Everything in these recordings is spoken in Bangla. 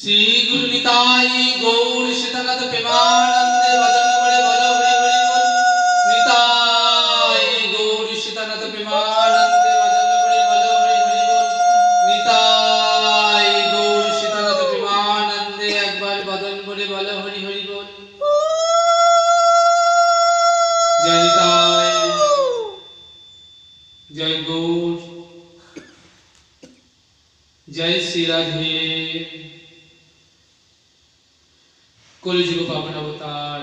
श्री गुरु निताई गौर सीतानाथ प्रेमानंदे भजन करे बोलो हरि हरि बोल। निताई गौर सीतानाथ प्रेमानंदे भजन करे बोलो हरि हरि बोल। निताई गौर सीतानाथ प्रेमानंदे एक बार भजन करे बोलो हरि हरि बोल। जय निताई जय गौर जय श्री राधे। कलिजुग पावन अवतार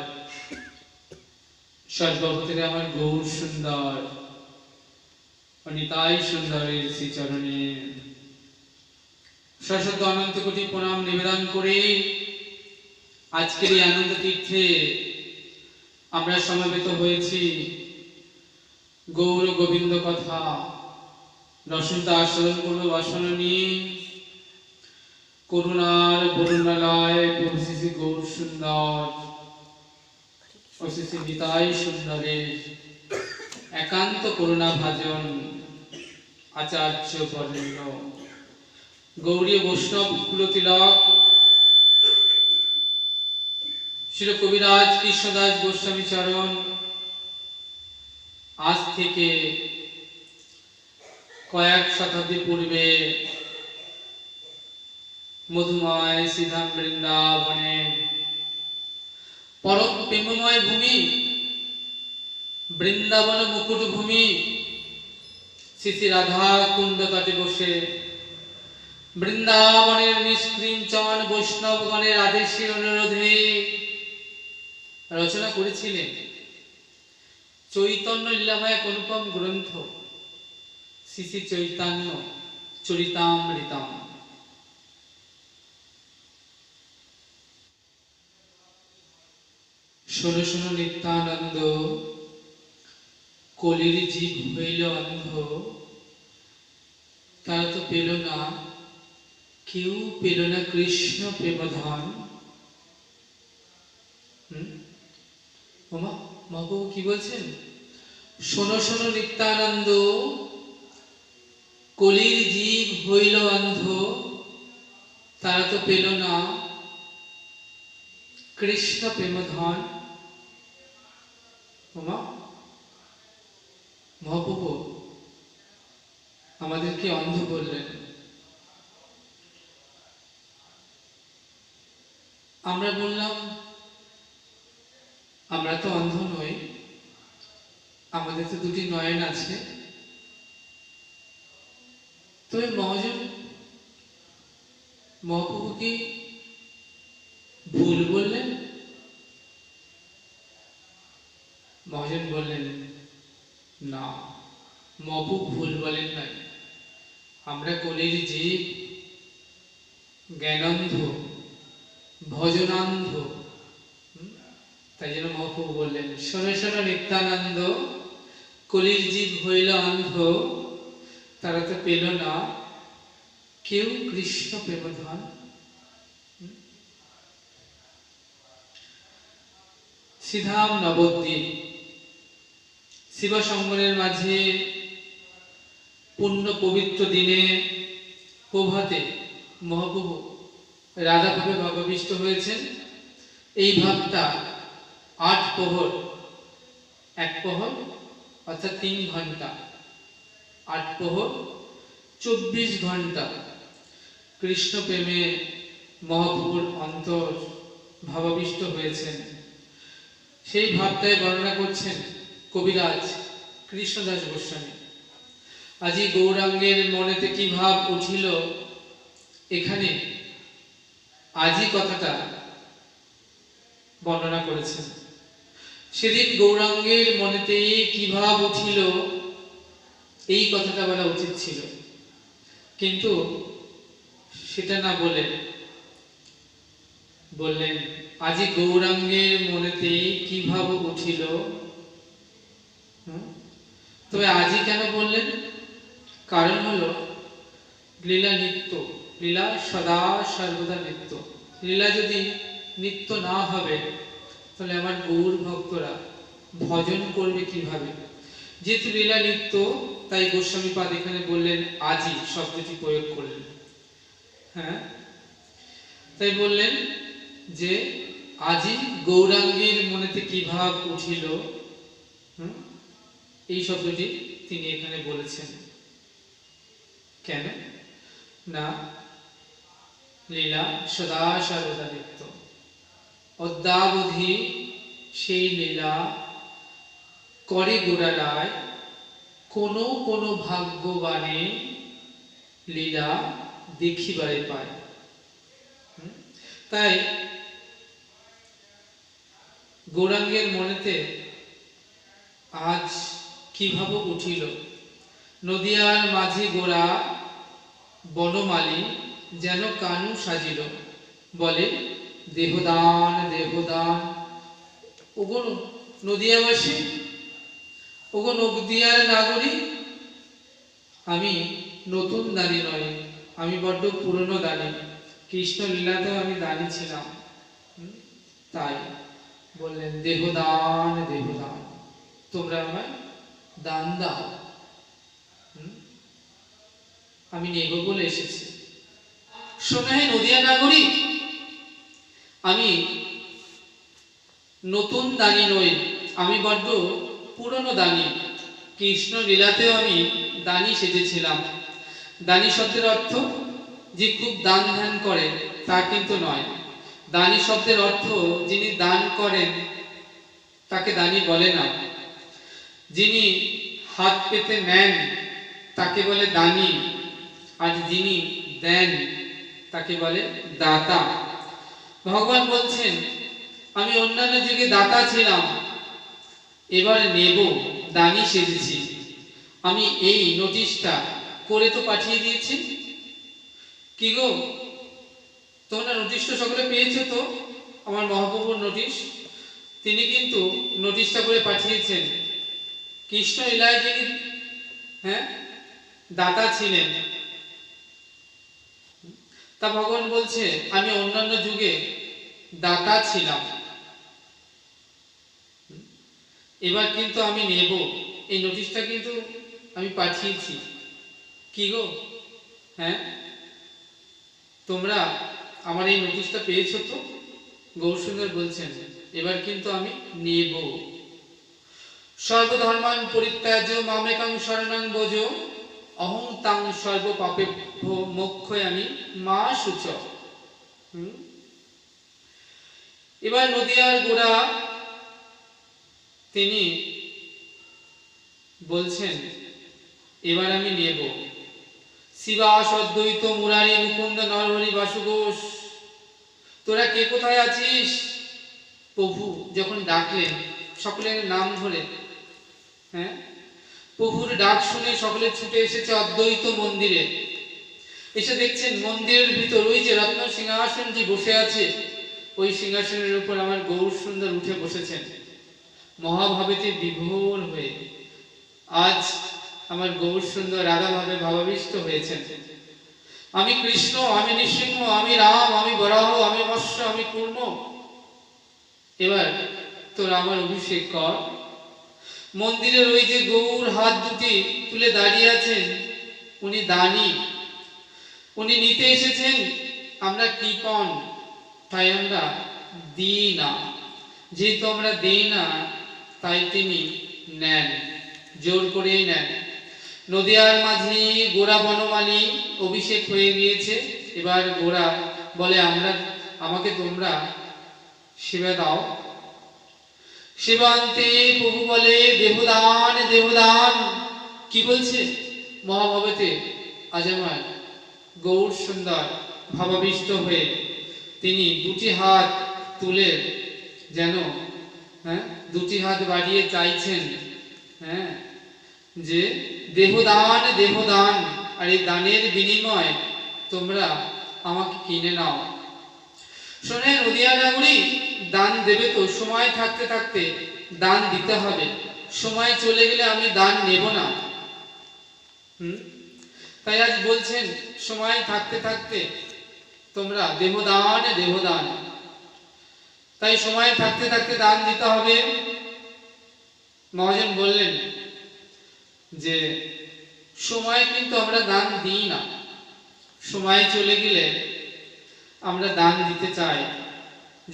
सर्वभूतेर आमार गौर सुंदर निताई सुंदरेर श्री चरणे शत अनंत कोटि प्रणाम निवेदन करे आजकेर এই आनंद तीर्थे আমরা সমবেত হয়েছি গৌর গোবিন্দ কথা রসনতা আস্বাদন করব বাসনা নিয়ে। করুণার বরুণালয় প্রভু শ্রী গৌর সুন্দর ও শ্রী নিতাই সুন্দরের একান্ত করুণা ভাজন আচার্য বরেণ্য গৌরী বৈষ্ণব কুলতিলক শ্রী কবিরাজ কৃষ্ণদাস গোস্বামী চরণ আজ থেকে কয়েক শতাব্দী পূর্বে মধুময় শ্রীধাম বৃন্দাবনে পরম প্রেমময় ভূমি বৃন্দাবন মুকুট ভূমি শ্রী শ্রী রাধা কুণ্ড তটে বসে বৃন্দাবনের নিষ্কিঞ্চন বৈষ্ণবগণের আদেশের অনুরোধে রচনা করেছিলেন চৈতন্য লীলাময় এক অনুপম গ্রন্থ শ্রী শ্রী চৈতন্য চরিতামৃতম। শোনো শোনো নিত্যানন্দ কলির জীব হইল অন্ধ তারা তো পেল না কেউ পেল না কৃষ্ণ প্রেমধন। ওমা মহাপ্রভু কি বলছেন? শোনো শোনো নিত্যানন্দ কলির জীব হইল অন্ধ তারা তো পেল না কৃষ্ণ প্রেমধন। ওমা মহাপ্রভু আমাদেরকে অন্ধ বললেন। আমরা বললাম আমরা তো অন্ধ নই, আমাদের তো দুটি নয়ন আছে। তবে মহাজন মহাপ্রভু কি ভুল বললেন? মহাজন বললেন না, মহাপ্রভু ভুল বলেন নাই। আমরা কলির জীব, জ্ঞানান্ধ, ভজনান্ধ। তাই জন্য মহাপ্রভু বললেন শোনো শোনো নিত্যানন্দ কলির জীব হইল অন্ধ তারা তো পেল না কেউ কৃষ্ণ প্রেমধন। শ্রীধাম নবদ্বীপ শিব সঙ্গমের মাঝে পূর্ণ পবিত্র দিনে প্রভাতে মহাপ্রভু রাধাভাবে ভাবাবিষ্ট হয়েছেন। এই ভাবটা 8 প্রহর, 1 প্রহর অর্থাৎ 3 ঘন্টা, 8 প্রহর 24 ঘন্টা কৃষ্ণ প্রেমে মহাপ্রভুর অন্তর ভাবাবিষ্ট হয়েছেন। সেই ভাবটাই বর্ণনা করছেন কবিরাজ কৃষ্ণদাস গোস্বামী। আজি গৌরাঙ্গের মনেতে কি ভাব উঠিল, এখানে আজি কথাটা বর্ণনা করেছেন। সেদিন গৌরাঙ্গের মনেতে কি ভাব উঠিল এই কথাটা বলা উচিত ছিল, কিন্তু সেটা না বলে বললেন আজি গৌরাঙ্গের মনেতে কি ভাব উঠিল। তবে আজি কেন বললেন? কারণ হলো লীলা নিত্য, লীলা সদা সর্বদা নিত্য। লীলা যদি নিত্য না হবে তাহলে আমার গৌর ভক্তরা ভজন করবে কিভাবে? যেহেতু লীলা নিত্য তাই গোস্বামীপাদ এখানে বললেন আজি শব্দটি প্রয়োগ করলেন। হ্যাঁ, তাই বললেন যে আজি গৌরাঙ্গের মনেতে কি ভাব উঠিল, এই শব্দটি তিনি এখানে বলেছেন। কেন না, লীলা সদা সর্বদা নিত্য, অদ্যাবধি সেই লীলা করে গোড়ারায়, কোনো কোনো ভাগ্যবানে লীলা দেখিবারে পায়। তাই গৌরাঙ্গের মনেতে আজ কিভাবে উঠিল, নদিয়ার মাঝে গোড়া বনমালী যেন কানু সাজিল, বলে দেহদান দেহদান। ওগো নদিয়াবাসী, ওগো নদিয়ার নাগরিক, আমি নতুন দানি নয়, আমি বড্ড পুরনো দানি, কৃষ্ণ লীলাতেও আমি দানি ছিলাম। তাই বললেন দেহদান দেহদান, তোমরা আমায় দান দাও, আমি নেব বলে এসেছি। শোনো হে নদিয়া নাগরিক, আমি নতুন দানি নই, আমি বড্ড পুরনো দানি, কৃষ্ণ লীলাতেও আমি দানি সেজেছিলাম। দানি শব্দের অর্থ যে খুব দান ধ্যান করেন তা কিন্তু নয়। দানি শব্দের অর্থ যিনি দান করেন তাকে দানি বলে না, যিনি হাত পেতে নেন তাকে বলে দানি, আর যিনি দেন তাকে বলে দাতা। ভগবান বলছেন আমি অন্যান্য যুগে দাতা ছিলাম, এবার নেব, দানি সেজেছি। আমি এই নোটিশটা করে তো পাঠিয়ে দিয়েছি। কি গো, তোমরা নোটিশটা সকলে পেয়েছো তো? আমার মহাপ্রভুর নোটিশ, তিনি কিন্তু নোটিশটা করে পাঠিয়েছেন। কৃষ্ণ লীলায় যিনি দাতা ছিলেন, তা ভগবান বলছে আমি অন্যান্য যুগে দাতা ছিলাম, এবার কিন্তু আমি নেব, এই নোটিশটা কিন্তু আমি পাঠিয়েছি। কি গো, তোমরা আমার এই নোটিশটা পেয়েছো তো? গৌরসুন্দর বলছেন এবার কিন্তু আমি নেব। সর্বধর্মান পরিত্যাজ্য মামেকাং শরণাং ব্রজ, অহং তাং সর্ব পাপেভ্যো মোক্ষয়ামি মা শুচ। এবার নদিয়ার গোড়া তিনি বলছেন এবার আমি নেব। শিবাস অদ্বৈত মুরারি মুকুন্দ নরহরি বাসুঘোষ, তোরা কে কোথায় আছিস? প্রভু যখন ডাকলেন সকলের নাম ধরে, প্রভুর ডাক শুনে সকলে ছুটে এসেছে অদ্বৈত মন্দিরে। এসে দেখছেন মন্দিরের ভিতর ওই যে রত্ন সিংহাসন যে বসে আছে, ওই সিংহাসনের উপর আমার গৌর সুন্দর উঠে বসেছেন মহাভাবেতে বিভোর হয়ে। আজ আমার গৌর সুন্দর রাধা ভাবে ভাবাবিষ্ট হয়েছেন। আমি কৃষ্ণ, আমি নৃসিংহ, আমি রাম, আমি বরাহ, আমি মৎস্য, আমি কূর্ম, এবার তোর আমার অভিষেক কর। মন্দিরের ওই যে গৌর হাত দুটি তুলে দাঁড়িয়ে আছেন, উনি দানি, উনি নিতে এসেছেন। আমরা কৃপণ, তাই আমরা দিই না। যেহেতু আমরা দিই না, তাই তিনি নেন, জোর করেই নেন। নদিয়ার মাঝি গোরা বনমালী অভিষেক হয়ে গিয়েছে। এবার গোরা বলে আমাকে তোমরা সেবা দাও। সেবান্তে প্রভু বলে দেহদান দেহদান। কি বলছে? মহাভাবেতে আজ আমার গৌর সুন্দর ভাবাবিষ্ট হয়ে তিনি দুটি হাত তুলে যেন দুটি হাত বাড়িয়ে চাইছেন যে দেহদান দেহদান, আর এই দানের বিনিময় তোমরা আমাকে কিনে নাও। শোনে নদিয়া নাগরিক, দান দেবে তো সময় থাকতে থাকতে দান দিতে হবে, সময় চলে গেলে আমি দান নেব না। তাই আজ বলছেন সময় থাকতে থাকতে তোমরা দেহদান দেহদান, তাই সময় থাকতে থাকতে দান দিতে হবে। মহাজন বললেন যে সময় কিন্তু আমরা দান দিই না, সময় চলে গেলে আমরা দান দিতে চাই।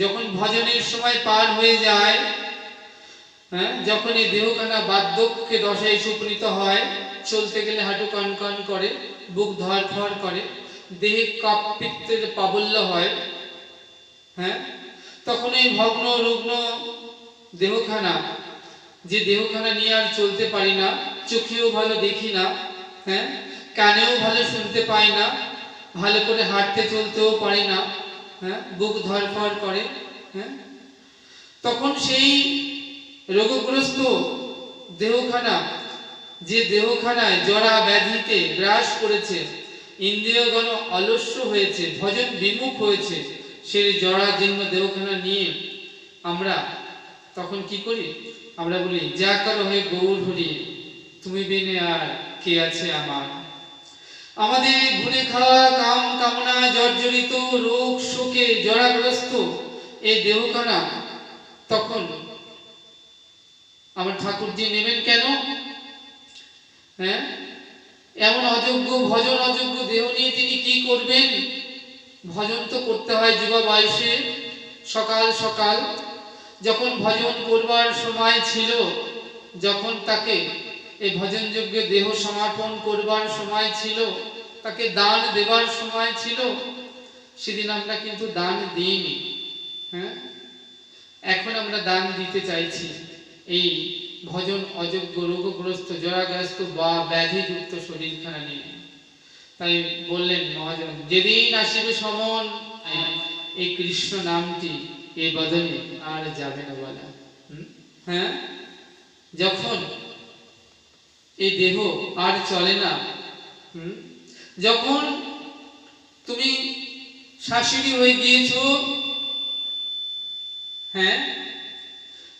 যখন ভজনের সময় পার হয়ে যায়, যখন এই দেহখানা বার্ধক্যে দশায় উপনীত হয়, চলতে গেলে হাঁটু কন কন করে, বুক ধড়ফড় করে, দেহে কপ পিত্তের প্রাবল্য হয়, তখন এই ভগ্ন রুগ্ন দেহখানা, যে দেহখানা নিয়ে আর চলতে পারি না, চোখেও ভালো দেখি না, কানেও ভালো শুনতে পাই না, ভালো করে হাঁটতে চলতেও পারি না, বুক ধড়ফড় করে, তখন সেই রোগগ্রস্ত দেহখানা, যে দেহখানায় জরা ব্যাধিতে গ্রাস করেছে, ইন্দ্রিয়গণ অলস্য হয়েছে, ভজন বিমুখ হয়েছে, সেই জরা জীর্ণ দেহখানা নিয়ে আমরা তখন কি করি? আমরা বলি, যা করো হে গৌর হরি, তুমি বিনে আর কে আছে আমার। আমাদের ঘুরে খাওয়া কাম কামনা জর্জরিত, রোগ শোকে জরাগ্রস্ত এই দেহখানা তখন আমার ঠাকুরজি নেবেন কেন? এমন অযোগ্য, ভজন অযোগ্য দেহ নিয়ে তিনি কি করবেন? ভজন তো করতে হয় যুবা বয়সে, সকাল সকাল যখন ভজন করবার সময় ছিল, যখন তাকে এই ভজনযোগ্য দেহ সমর্পণ করবার সময় ছিল, তাকে দান দেবার সময় ছিল, সেদিন আমরা কিন্তু দান দিইনি। এখন আমরা দান দিতে চাইছি এই ভজন অযোগ্য, রোগগ্রস্ত, জরাগ্রস্ত বা ব্যাধিযুক্ত শরীরখানা নিয়ে। তাই বললেন মহাজন, যেদিন আসিবে সমন, এই কৃষ্ণ নামটি এই বদনে আর যাবে না বলা। যখন এই দেহ আর চলে না, যখন তুমি শাশুড়ি হয়ে গিয়েছো,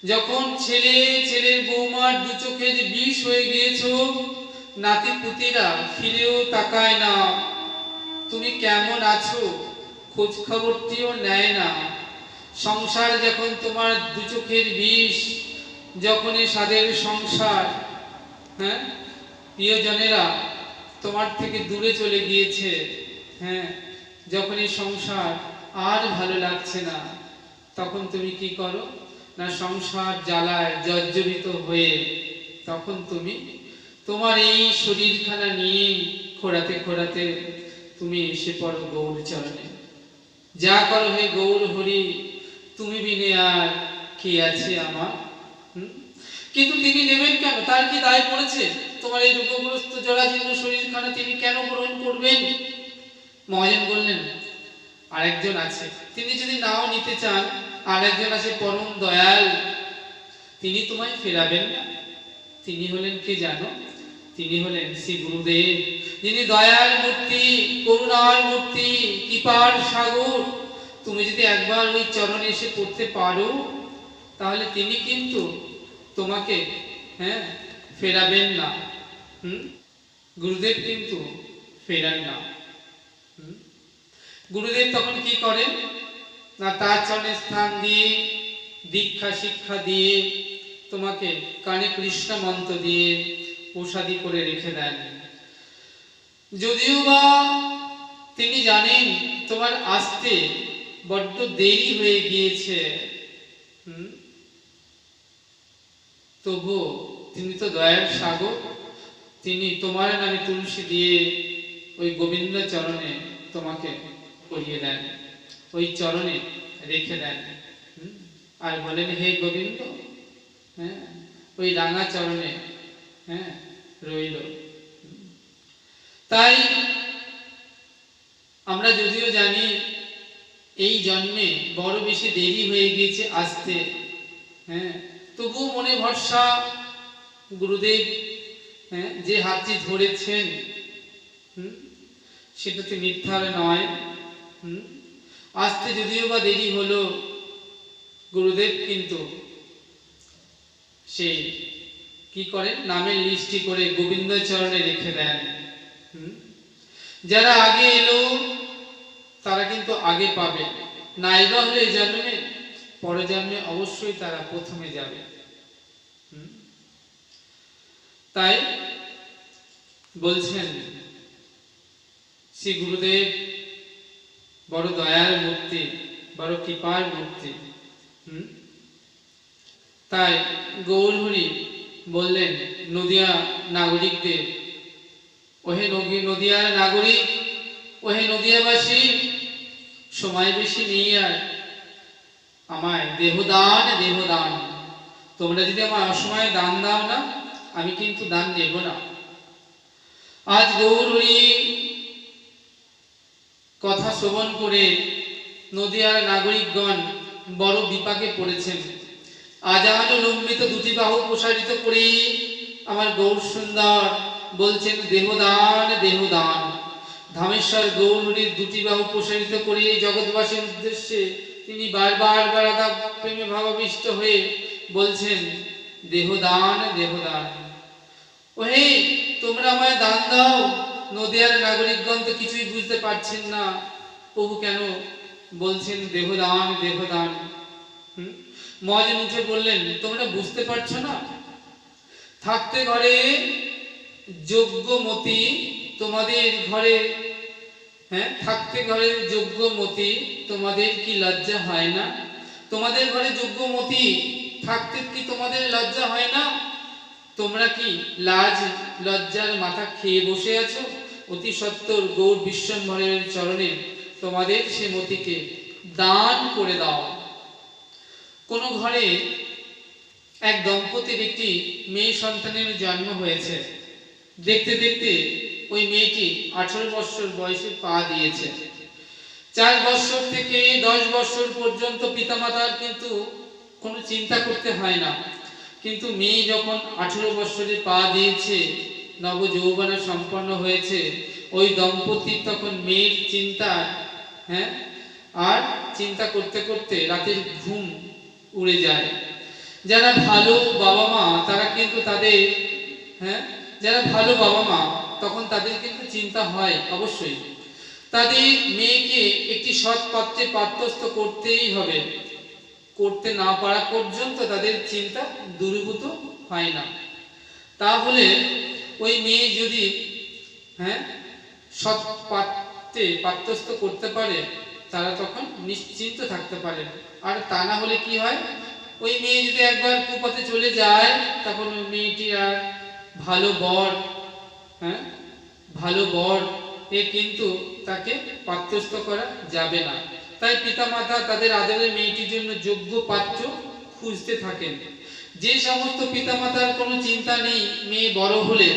যখন ছেলের বৌমার দু চোখের বিষ হয়ে গিয়েছো, নাতি পুতিরা ফিরেও তাকায় না, তুমি কেমন আছো খোঁজ খবরটিও নেয় না। সংসার যখন তোমার দু চোখের বিষ, যখন সাদের সংসার, প্রিয়জনেরা তোমার থেকে দূরে চলে গিয়েছে, যখন এই সংসার আর ভালো লাগছে না, তখন তুমি কি করো না? সংসার জ্বালায় জর্জরিত হয়ে তখন তুমি তোমার এই শরীরখানা নিয়ে খোঁড়াতে খোঁড়াতে তুমি এসে পড়ো গৌর চরণে। যা করো হে গৌর হরি, তুমি বিনে আর কে আছে আমার। কিন্তু তিনি নেবেন কেন? তার কি দায় পড়েছে? তোমার এই রোগগ্রস্ত জরাজীর্ণ শরীরখানা তিনি কেন গ্রহণ করবেন? মহাজন বললেন, আরেকজন আছে, তিনি যদি নাও নিতে চান, আরেকজন আছে পরম দয়াল, তিনি তোমায় ফেরাবেন না। তিনি হলেন কে জানো? তিনি হলেন শ্রী গুরুদেব, যিনি দয়ার মূর্তি, করুণার মূর্তি, কৃপার সাগর। তুমি যদি একবার ওই চরণে এসে পড়তে পারো, তাহলে তিনি কিন্তু তোমাকে ফেরাবেন না। গুরুদেব কিন্তু ফেরান না। গুরুদেব তখন কি করেন না, তার চরণে স্থান দিয়ে, দীক্ষা শিক্ষা দিয়ে, তোমাকে কানে কৃষ্ণ মন্ত্র দিয়ে প্রসাদী করে রেখে দেন। যদিও বা তিনি জানেন তোমার আসতে বড্ড দেরি হয়ে গিয়েছে, তবু তিনি তো দয়ার সাগর, তিনি তোমার নামে তুলসী দিয়ে ওই গোবিন্দ চরণে তোমাকে করিয়ে দেন, ওই চরণে রেখে দেন, আর বলেন, হে গোবিন্দ, ওই রাঙা চরণে রইল। তাই আমরা যদিও জানি এই জন্মে বড় বেশি দেরি হয়ে গিয়েছে আসতে, তবু মনে ভরসা, গুরুদেব যে হাতটি ধরেছেন সেটাতে মিথ্যার নয়। আসতে যদিও বা দেরি হলো, গুরুদেব কিন্তু সেই কি করেন, নামের লিস্টি করে গোবিন্দ চরণে রেখে দেন। যারা আগে এলো তারা কিন্তু আগে পাবে, নাইবা হলে এই জন্মে পরের জন্মে অবশ্যই তারা প্রথমে যাবে। তাই বলছেন শ্রী গুরুদেব, বড় দয়ার মূর্তি, বড় কৃপার মূর্তি। তাই গৌরহরি বললেন নদিয়া নাগরিকদের, ওহে নদিয়ার নাগরিক, ওহে নদিয়াবাসী, সময় বেশি নেই আর, আমায় দেহদান দেহদান। তোমরা যদি আমার অসময়ে দান দাও না, আমি কিন্তু দান নেব না। আজ গৌরহরি কথা শ্রবণ করে নদিয়ার নাগরিকগণ বড় বিপাকে পড়েছেন। আজান লম্বিত দুটি বাহু প্রসারিত করে আমার গৌর সুন্দর বলছেন দেহদান দেহদান। ধামেশ্বর গৌরহরির দুটি বাহু প্রসারিত করে জগৎবাসীর উদ্দেশ্যে তিনি বারবার প্রেমে ভাবাবিষ্ট হয়ে বলছেন দেহদান দেহদান। ওহে তোমরা আমায় দান দাও। নদিয়ার নাগরিকগণ তো কিছুই বুঝতে পারছেন না, প্রভু কেন বলছেন দেহদান দেহদান। মহাজন উঠে বললেন তোমরা বুঝতে পারছো না? থাকতে ঘরে যোগ্যমতি তোমাদের ঘরে, থাকতে ঘরে যোগ্যমতি তোমাদের কি লজ্জা হয় না? তোমাদের ঘরে যোগ্যমতি থাকতে কি তোমাদের লজ্জা হয় না? তোমরা কি লাজ লজ্জার মাথা খেয়ে বসে আছো? অতি সত্বর গৌর বিশ্বম্ভরের চরণে তোমাদের সে মতিকে দান করে দাও। কোন ঘরে এক দম্পতির একটি মেয়ে সন্তানের জন্ম হয়েছে। দেখতে দেখতে ওই মেয়েটি 18 বছর বয়সে পা দিয়েছে। 4 বছর থেকে 10 বছর পর্যন্ত পিতামাতার কিন্তু কোনো চিন্তা করতে হয় না, কিন্তু মেয়ে যখন 18 বছরে পা দিয়েছে, নবযৌবনা সম্পন্ন হয়েছে, ওই দম্পতির তখন মেয়ের চিন্তা, আর চিন্তা করতে করতে রাতের ঘুম উড়ে যায়। যারা ভালো বাবা মা তারা কিন্তু তাদের, যারা ভালো বাবা মা তখন তাদের কিন্তু চিন্তা হয় অবশ্যই, তাদের মেয়েকে একটি সৎ পাত্রে পাত্রস্থ করতেই হবে। করতে না পারা পর্যন্ত তাদের চিন্তা দূরীভূত হয় না। তাহলে ওই মেয়ে যদি সৎ পাত্রে পাত্রস্থ করতে পারে, তারা তখন নিশ্চিন্ত থাকতে পারে। আর তা না হলে কি হয়, ওই মেয়ে যদি একবার কুপথে চলে যায়, তখন ওই মেয়েটি আর ভালো বর এ কিন্তু তাকে পাত্রস্থ করা যাবে না। তাই পিতামাতা তাদের আদরের মেয়েটির জন্য যোগ্য পাত্র খুঁজতে থাকেন। যে সমস্ত পিতামাতার কোনো চিন্তা নেই মেয়ে বড় হলে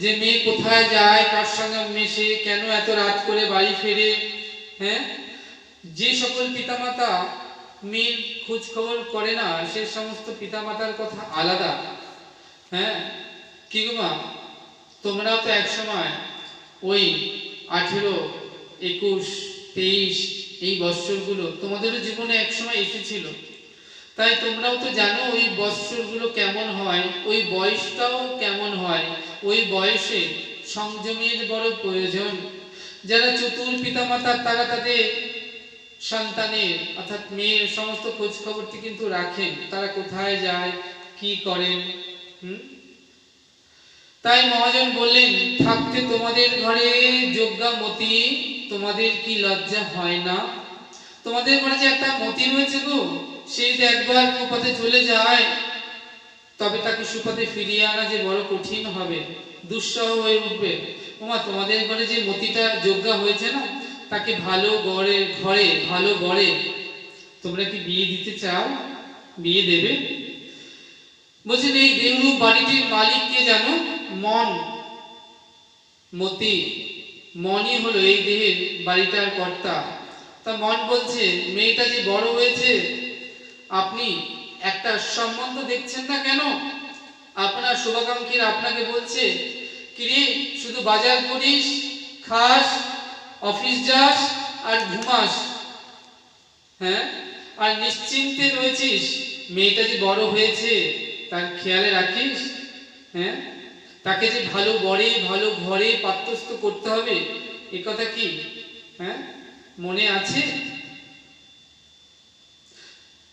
যে মেয়ে কোথায় যায়, কার সঙ্গে মেশে, কেন এত রাত করে বাড়ি ফেরে, যে সকল পিতামাতা মেয়ের খোঁজ খবর করে না, সে সমস্ত পিতামাতার কথা আলাদা। কি গো মা, তোমরাও তো এক সময় ওই 18, 21, 23 এই বৎসরগুলো তোমাদেরও জীবনে এক সময় এসেছিল। তাই তোমরাও তো জানো ওই বৎসরগুলো কেমন হয়, ওই বয়সটাও কেমন হয়। ওই বয়সে সংযমের বড় প্রয়োজন। যারা চতুর পিতামাতা তারা তাদের সন্তানের অর্থাৎ মেয়ের সমস্ত খোঁজ খবরটি কিন্তু রাখেন, তারা কোথায় যায়, কি করেন। তাই মহাজন বললেন থাকতে তোমাদের ঘরে যোগ্যমতি তোমাদের কি লজ্জা হয় না? তোমাদের ঘরে যে একটা মতি রয়েছে গো, সে যদি একবার কুপথে চলে যায়, তবে তাকে সুপথে ফিরিয়ে আনা যে বড় কঠিন হবে, দুঃসহ হয়ে উঠবে। ওমা, তোমাদের ঘরে যে মতিটা যোগ্য হয়েছে না, তাকে ভালো ঘরে ভালো বরে তোমরা কি বিয়ে দিতে চাও? বিয়ে দেবে? বলছেন এই দেহরূপ বাড়িটির মালিক কে জানো? মন, মতি, মনই হলো এই দেহের বাড়িটার কর্তা। তা মন বলছে মেয়েটা যে বড় হয়েছে, আপনি একটা সম্বন্ধ দেখছেন না কেন? আপনার শুভাকাঙ্ক্ষীরা আপনাকে বলছে কিরে শুধু বাজার করিস, খাস, অফিস যাস আর ঘুমাস, আর নিশ্চিন্তে রয়েছিস, মেয়েটা যে বড় হয়েছে তার খেয়ালে রাখিস, তাকে যে ভালো বরে ভালো ঘরে পাত্রস্থ করতে হবে, এ কথা কি মনে আছে?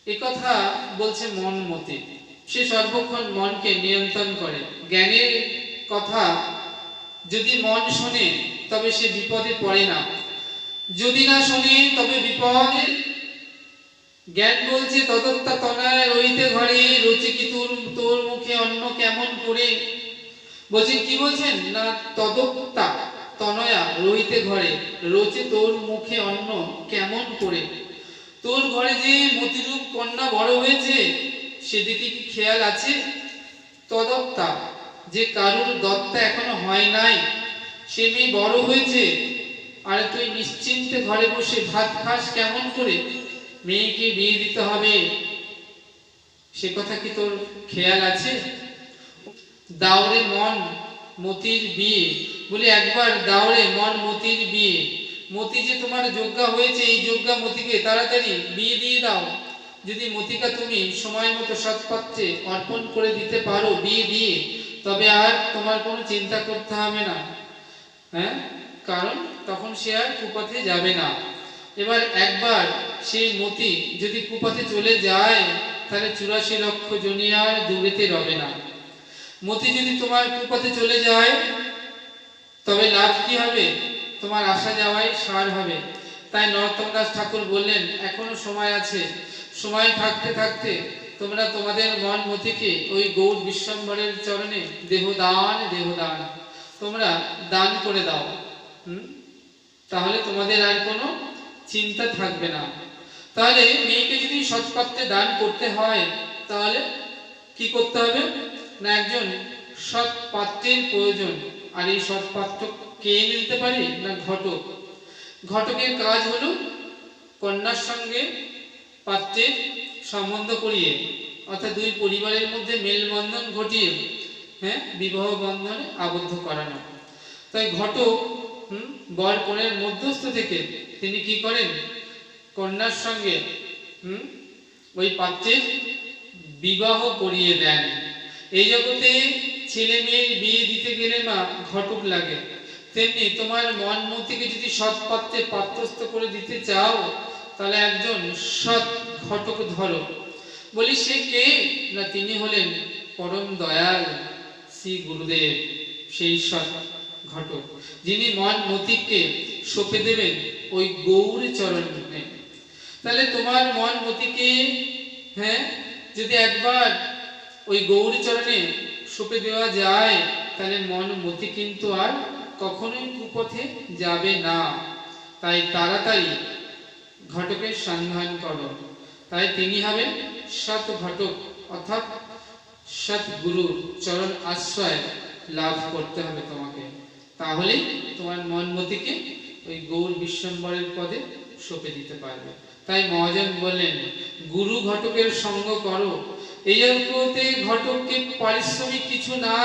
এ কথা বলছে মন মতে। সে সর্বক্ষণ মনকে নিয়ন্ত্রণ করে। জ্ঞানের কথা যদি মন শোনে তবে সে বিপদে পড়ে না। যদি না শোনে তবে বিপদ। জ্ঞান বলছে ততত্তা তনয় রইতে ঘরে, রচে কি তোর মুখে অন্ন কেমন করে। বলছেন কি বলছেন না, তদত্তা তনয়া রইতে ঘরে, রচে তোর মুখে অন্ন কেমন করে। তোর ঘরে যে মতিরূপ কন্যা বড় হয়েছে সেদিকে কি খেয়াল আছে। তদত্তা যে কারুর দত্তা এখনো হয় নাই, সে মেয়ে বড় হয়েছে, আর তুই নিশ্চিন্তে ঘরে বসে ভাত খাস কেমন করে। মেয়েকে বিয়ে দিতে হবে, সে কথা কি তোর খেয়াল আছে। দাওরে মন মতির বিয়ে, বলে একবার দাওরে মন মতির বিয়ে। মতি যে তোমার যোগ্যা হয়েছে, এই যোগ্যা মতিকে তাড়াতাড়ি বিয়ে দিয়ে দাও। যদি মতিকা তুমি সময় মতো সৎপাত্রে অর্পণ করে দিতে পারো বিয়ে দিয়ে, তবে আর তোমার কোনো চিন্তা করতে হবে না। হ্যাঁ, কারণ তখন সে আর কুপথে যাবে না। এবার একবার সেই মতি যদি কুপথে চলে যায়, তাহলে 84 লক্ষ জনি আর দূরেতে রবে না। মতি যদি তোমার কুপথে চলে যায়, তবে লাভ কি হবে, তোমার আসা যাওয়াই সার হবে। তাই নরোত্তম দাস ঠাকুর বললেন, এখনো সময় আছে, সময় থাকতে থাকতে তোমরা তোমাদের মন মতিকে ওই গৌর বিশ্বম্বরের চরণে দেহদান দেহদান তোমরা দান করে দাও। তাহলে তোমাদের আর কোনো চিন্তা থাকবে না। তাহলে মেয়েকে যদি সৎপাত্রে দান করতে হয়, তাহলে কি করতে হবে না, একজন সৎ পাত্রের প্রয়োজন। আর এই সৎ পাত্র কে এনে দিতে পারে না, ঘটক। ঘটকের কাজ হলো কন্যার সঙ্গে পাত্রের সম্বন্ধ করিয়ে, অর্থাৎ দুই পরিবারের মধ্যে মেলবন্ধন ঘটিয়ে বিবাহ বন্ধনে আবদ্ধ করানো। তাই ঘটক বর কনের মধ্যস্থ থেকে তিনি কি করেন, কন্যার সঙ্গে ওই পাত্রের বিবাহ করিয়ে দেন। এই জগতে ছেলে মেয়ের বিয়ে দিতে গেলে মা ঘটক লাগে, তেমনি তোমার মন মতিকে যদি সৎ পাত্রে পাত্রস্থ করে দিতে চাও, তাহলে একজন সৎ ঘটক ধরো। বলি সে কে না, তিনি হলেন পরম দয়াল শ্রী গুরুদেব, সেই সৎ ঘটক যিনি মন মতিকে সঁপে দেবেন ওই গৌর চরণে। তাহলে তোমার মন মতিকে যদি একবার ওই গৌর চরণে সঁপে দেওয়া যায়, তাহলে মন মতি কিন্তু আর কখনোই কুপথে যাবে না। তাই তাড়াতাড়ি ঘটকের সন্ধান করো। তাই তিনি হবেন সৎ ঘটক, অর্থাৎ সৎ গুরুর চরণ আশ্রয় লাভ করতে হবে তোমাকে। তাহলে তোমার মন মতিকে ওই গৌর বিশ্বম্বরের পদে সঁপে দিতে পারবে। তাই মহাজন বললেন, গুরু ঘটকের সঙ্গ করো। এই জগতে ঘটককে পারিশ্রমিক কিছু না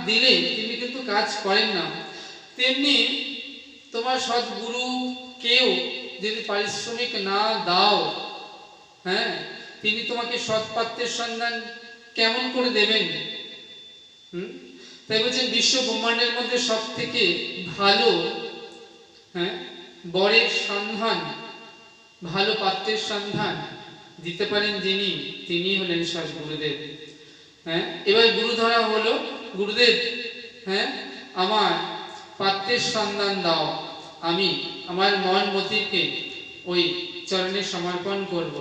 দিলে তিনি কিন্তু কাজ করেন না। তেমনি তোমার সৎগুরু কেউ যদি পারিশ্রমিক না দাও, তিনি তোমাকে সৎপাত্রের সন্ধান কেমন করে দেবেন। তাই বলছেন, বিশ্ব ব্রহ্মাণ্ডের মধ্যে সব থেকে ভালো বরের সন্ধান, ভালো পাত্রের সন্ধান দিতে পারেন যিনি, তিনি হলেন সৎ গুরুদেব। এবার গুরু ধরা হলো, গুরুদেব আমার পাত্রের সন্ধান দাও, আমি আমার মন মতিকে ওই চরণে সমর্পণ করব।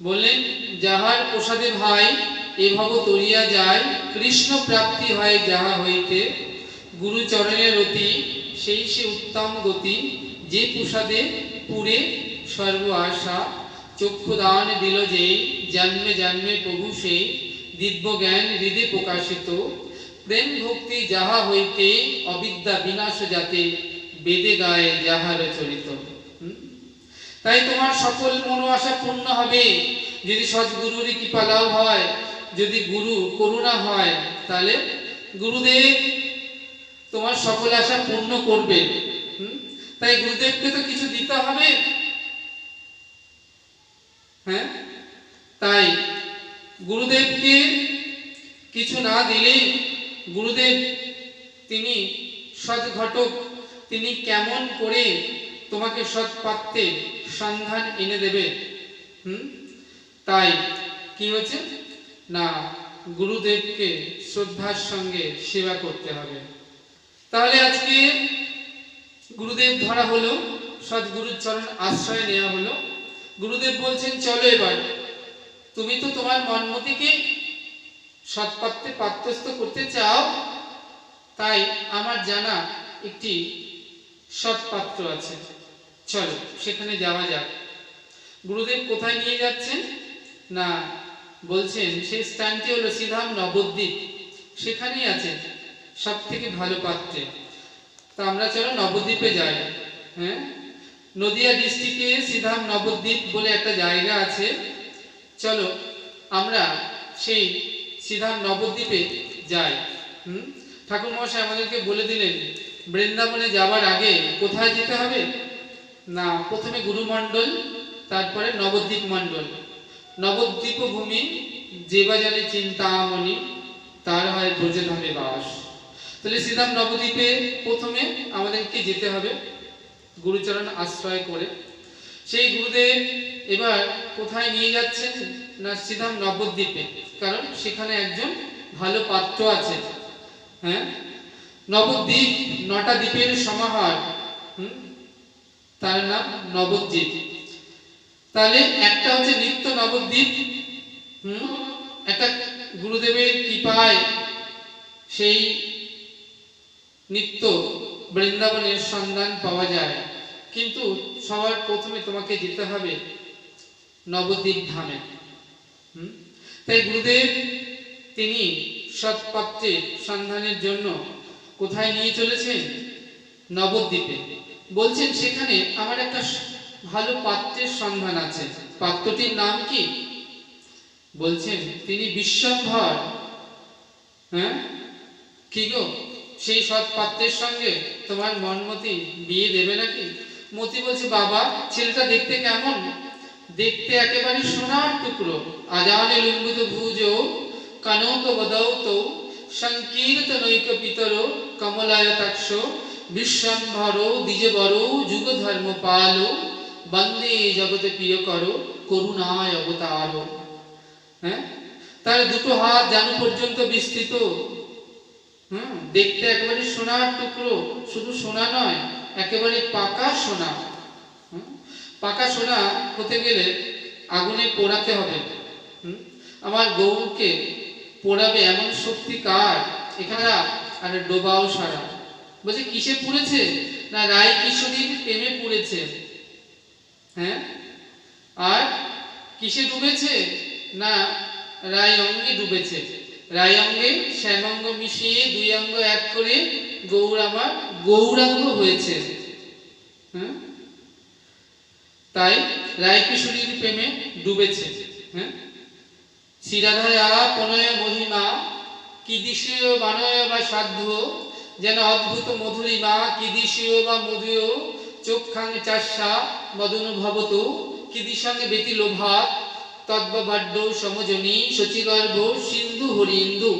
বললেন, যাহার প্রসাদে ভাই এভাব তরিয়া যায়, কৃষ্ণ প্রাপ্তি হয় যাহা হইতে, গুরু চরণের অতি সেই সে উত্তম গতি, যে প্রসাদে পুরে সর্ব আশা, চক্ষুদান দিল যেই, জন্মে জন্মে প্রভু সেই, দিব্য জ্ঞান হৃদে প্রকাশিত, প্রেম ভক্তি যাহা হইতে অবিদ্যা বিনাশ যাতে, বেদে গায়ে যাহার চরিত। তাই তোমার সকল মনোবাসা পূর্ণ হবে যদি সৎগুরুর কৃপা লাভ হয়, যদি গুরু করুণা হয়, তাহলে গুরুদেব তোমার সকল আশা পূর্ণ করবে। তাই গুরুদেবকে তো কিছু দিতে হবে। তাই গুরুদেবকে কিছু না দিলে গুরুদেব তিনি সৎ ঘটক, তিনি কেমন করে তোমাকে সৎ পাত্রে সন্ধান এনে দেবে। তাই কি হচ্ছে না, গুরুদেবকে শ্রদ্ধার সঙ্গে সেবা করতে হবে। তাহলে আজকে গুরুদেব ধরা হলো, সদ্গুরুর চরণ আশ্রয় নেওয়া হলো। গুরুদেব বলছেন চলো এবার, তুমি তো তোমার মনমতিকে সৎপাত্রে পাত্রস্থ করতে চাও, তাই আমার জানা একটি সৎপাত্র আছে, চলো সেখানে যাওয়া যাক। গুরুদেব কোথায় নিয়ে যাচ্ছেন না বলছেন সেই স্থানটি হলো শ্রীধাম নবদ্বীপ, সেখানেই আছে সব থেকে ভালো পাত্রে। তা আমরা চলো নবদ্বীপে যাই। হ্যাঁ, নদিয়া ডিস্ট্রিক্টে শ্রীধাম নবদ্বীপ বলে একটা জায়গা আছে, চলো আমরা সেই শ্রীধাম নবদ্বীপে যাই। ঠাকুর মশাই আমাদেরকে বলে দিলেন বৃন্দাবনে যাওয়ার আগে কোথায় যেতে হবে না, প্রথমে গুরুমণ্ডল, তারপরে নবদ্বীপ মণ্ডল। নবদ্বীপ ভূমি যে বাজারে চিন্তামণি, তার হয় ব্রজধামে বাস। তাহলে শ্রীধাম নবদ্বীপে প্রথমে আমাদেরকে যেতে হবে গুরুচরণ আশ্রয় করে। সেই গুরুদেব এবার কোথায় নিয়ে যাচ্ছেন না শ্রীধাম নবদ্বীপে, কারণ সেখানে একজন ভালো পাত্র আছে। হ্যাঁ, নবদ্বীপ 9টা দ্বীপের সমাহার, তার নাম নবদ্বীপ। তাহলে একটা হচ্ছে নিত্য নবদ্বীপ, একটা গুরুদেবের কৃপায় সেই নিত্য বৃন্দাবনের সন্ধান পাওয়া যায়, কিন্তু সবার প্রথমে তোমাকে যেতে হবে নবদ্বীপ ধামে। তাই গুরুদেব তিনি সৎপাত্রের সন্ধানের জন্য কোথায় নিয়ে চলেছেন, নবদ্বীপে। বলছেন সেখানে আমার একটা ভালো পাত্রের সন্ধান আছে। পাত্রটির নাম কি বলছেন, তিনি বিশ্বম্ভর। হ্যাঁ, কি গো, সেই সৎ পাত্রের সঙ্গে তোমার মনমতি বিয়ে দেবে নাকি? মতি বলছে বাবা, ছেলেটা দেখতে কেমন? দেখতে একেবারে সোনার টুকরো, আজানে লুম্বিত ভুজ, কানক বদৌত, সংকীর্ত নৈক পিতর, কমলায়তাক্ষ, বিশ্বম্ভর দ্বিজবর, যুগ ধর্ম পাল, বন্দে জগতে প্রিয় করো, করুণায় অবতার। হ্যাঁ, তার দুটো হাত জানু পর্যন্ত বিস্তৃত, দেখতে একেবারে সোনার টুকরো, শুধু সোনা নয়, একেবারে পাকা সোনা। পাকা সোনা হতে গেলে আগুনে পোড়াতে হবে। আমার গৌরকে পোড়াবে এমন শক্তি কার? এখানে আর ডোবাও সারা। বলছে কিসে পুড়েছে না রায় কিশোরীর প্রেমে পুড়েছে। হ্যাঁ, আর কিসে ডুবেছে না রায় অঙ্গে ডুবেছে। রায় অঙ্গে শ্যামাঙ্গ মিশিয়ে 2 অঙ্গ এক করে গৌর আমার গৌরাঙ্গ হয়েছে। তাই রায় কিশোরীর প্রেমে ডুবেছে। হ্যাঁ, শ্রীরাধায়া প্রণয় মহিমা কিদিশীয় বানয় বা সাধ্য, যেন অদ্ভুত মধুরিমা কিদিশীয় বা মধুয়, চক্ষাং চাষা মদনুভবত, কিদিশাঙ্গে বেতি লোভাত, তদ্বাড্ড সমজনী শচীগর্ভ সিন্ধু হরিন্দু।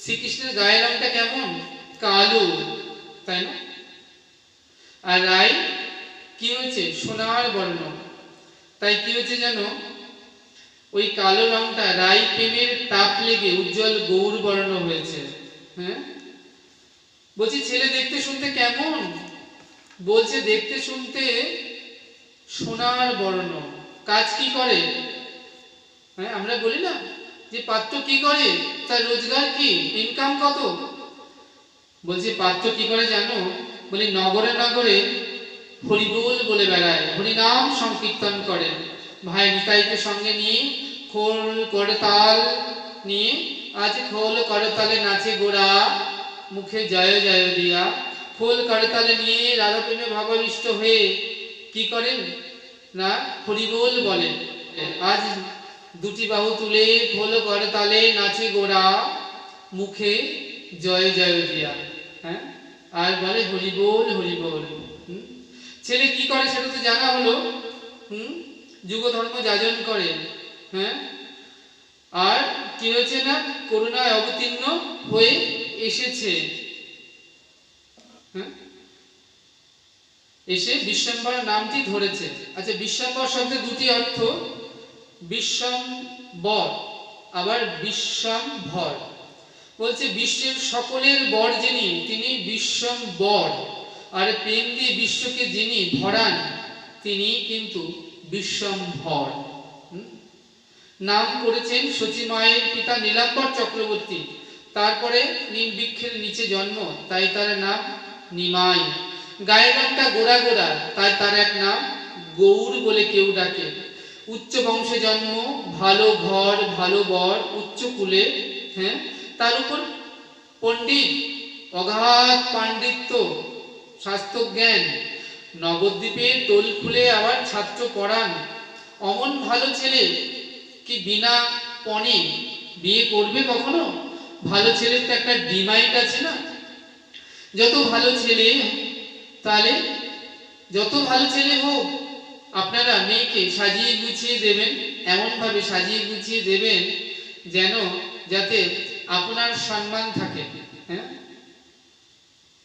শ্রীকৃষ্ণের গায়ের রংটা কেমন? কালো, তাই না? আর রায় কি হয়েছে? সোনার বর্ণ। তাই কি হয়েছে জানো, ওই কালো রংটা রাই প্রেমের তাপ লেগে উজ্জ্বল গৌর বর্ণ হয়েছে। হ্যাঁ, বলছি ছেলে দেখতে শুনতে কেমন? বলছে দেখতে শুনতে সোনার বর্ণ। কাজ কি করে? হ্যাঁ, আমরা বলি না যে পাত্র কি করে, তার রোজগার কি, ইনকাম কত? বলছে পাত্র কি করে জানো? বলি নগরে নগরে হরিবোল বলে বেড়ায়, হরিনাম সংকীর্তন করে। ভাই নিতাইকে সঙ্গে নিয়ে খোল করতাল নিয়ে আজ খোল করতালে নাচে গোরা, মুখে জয় জয় দিয়া। খোল করতালে নিয়ে রাধা প্রেমে ভাবাবিষ্ট হয়ে কি করেন না হরিবোল বলেন। আজ 2টি বাহু তুলে খোল করতালে নাচে গোরা, মুখে জয় জয় দিয়া। হ্যাঁ, আর বলে হরিবোল হরিবোল। ছেলে কি করে সেটা তো জানা হলো। যুগ ধর্ম যাজন করে। হ্যাঁ, আর কি হয়েছে না করুণায় অবতীর্ণ হয়ে এসেছে। এসে বিশ্বম্ভর নামটি ধরেছে। আচ্ছা, বিশ্বম্ভর শব্দের 2টি অর্থ, বিশ্বম্বর আবার বিশ্বম্ভর। বলছে বিশ্বের সকলের বর যিনি, তিনি বিশ্বম্বর। আর প্রেম দিয়ে বিশ্বকে যিনি ভরান তিনি কিন্তু বিশ্বম্ভর। নাম করেছেন সচিমায়ের পিতা নীলাম্বর চক্রবর্তী, তারপরে নিম বৃক্ষের নিচে জন্ম, তাই তার নাম নিমাই। গায়ের রংটা গোড়া গোড়া, তাই তার এক নাম গৌর বলে কেউ ডাকে। উচ্চ বংশে জন্ম, ভালো ঘর ভালো বর, উচ্চ কুলে, হ্যাঁ, তার উপর পণ্ডিত, অগাধ পাণ্ডিত্য, শাস্ত্রজ্ঞান, নবদ্বীপে টোল খুলে আবার ছাত্র পড়ান। অমন ভালো ছেলে কি বিনা পণে বিয়ে করবে কখনো? ভালো ছেলের তো একটা ডিমান্ড আছে না? যত ভালো ছেলে, তাহলে যত ভালো ছেলে হোক, আপনারা মেয়েকে সাজিয়ে গুছিয়ে দেবেন, এমনভাবে সাজিয়ে গুছিয়ে দেবেন যেন যাতে আপনার সম্মান থাকে। হ্যাঁ,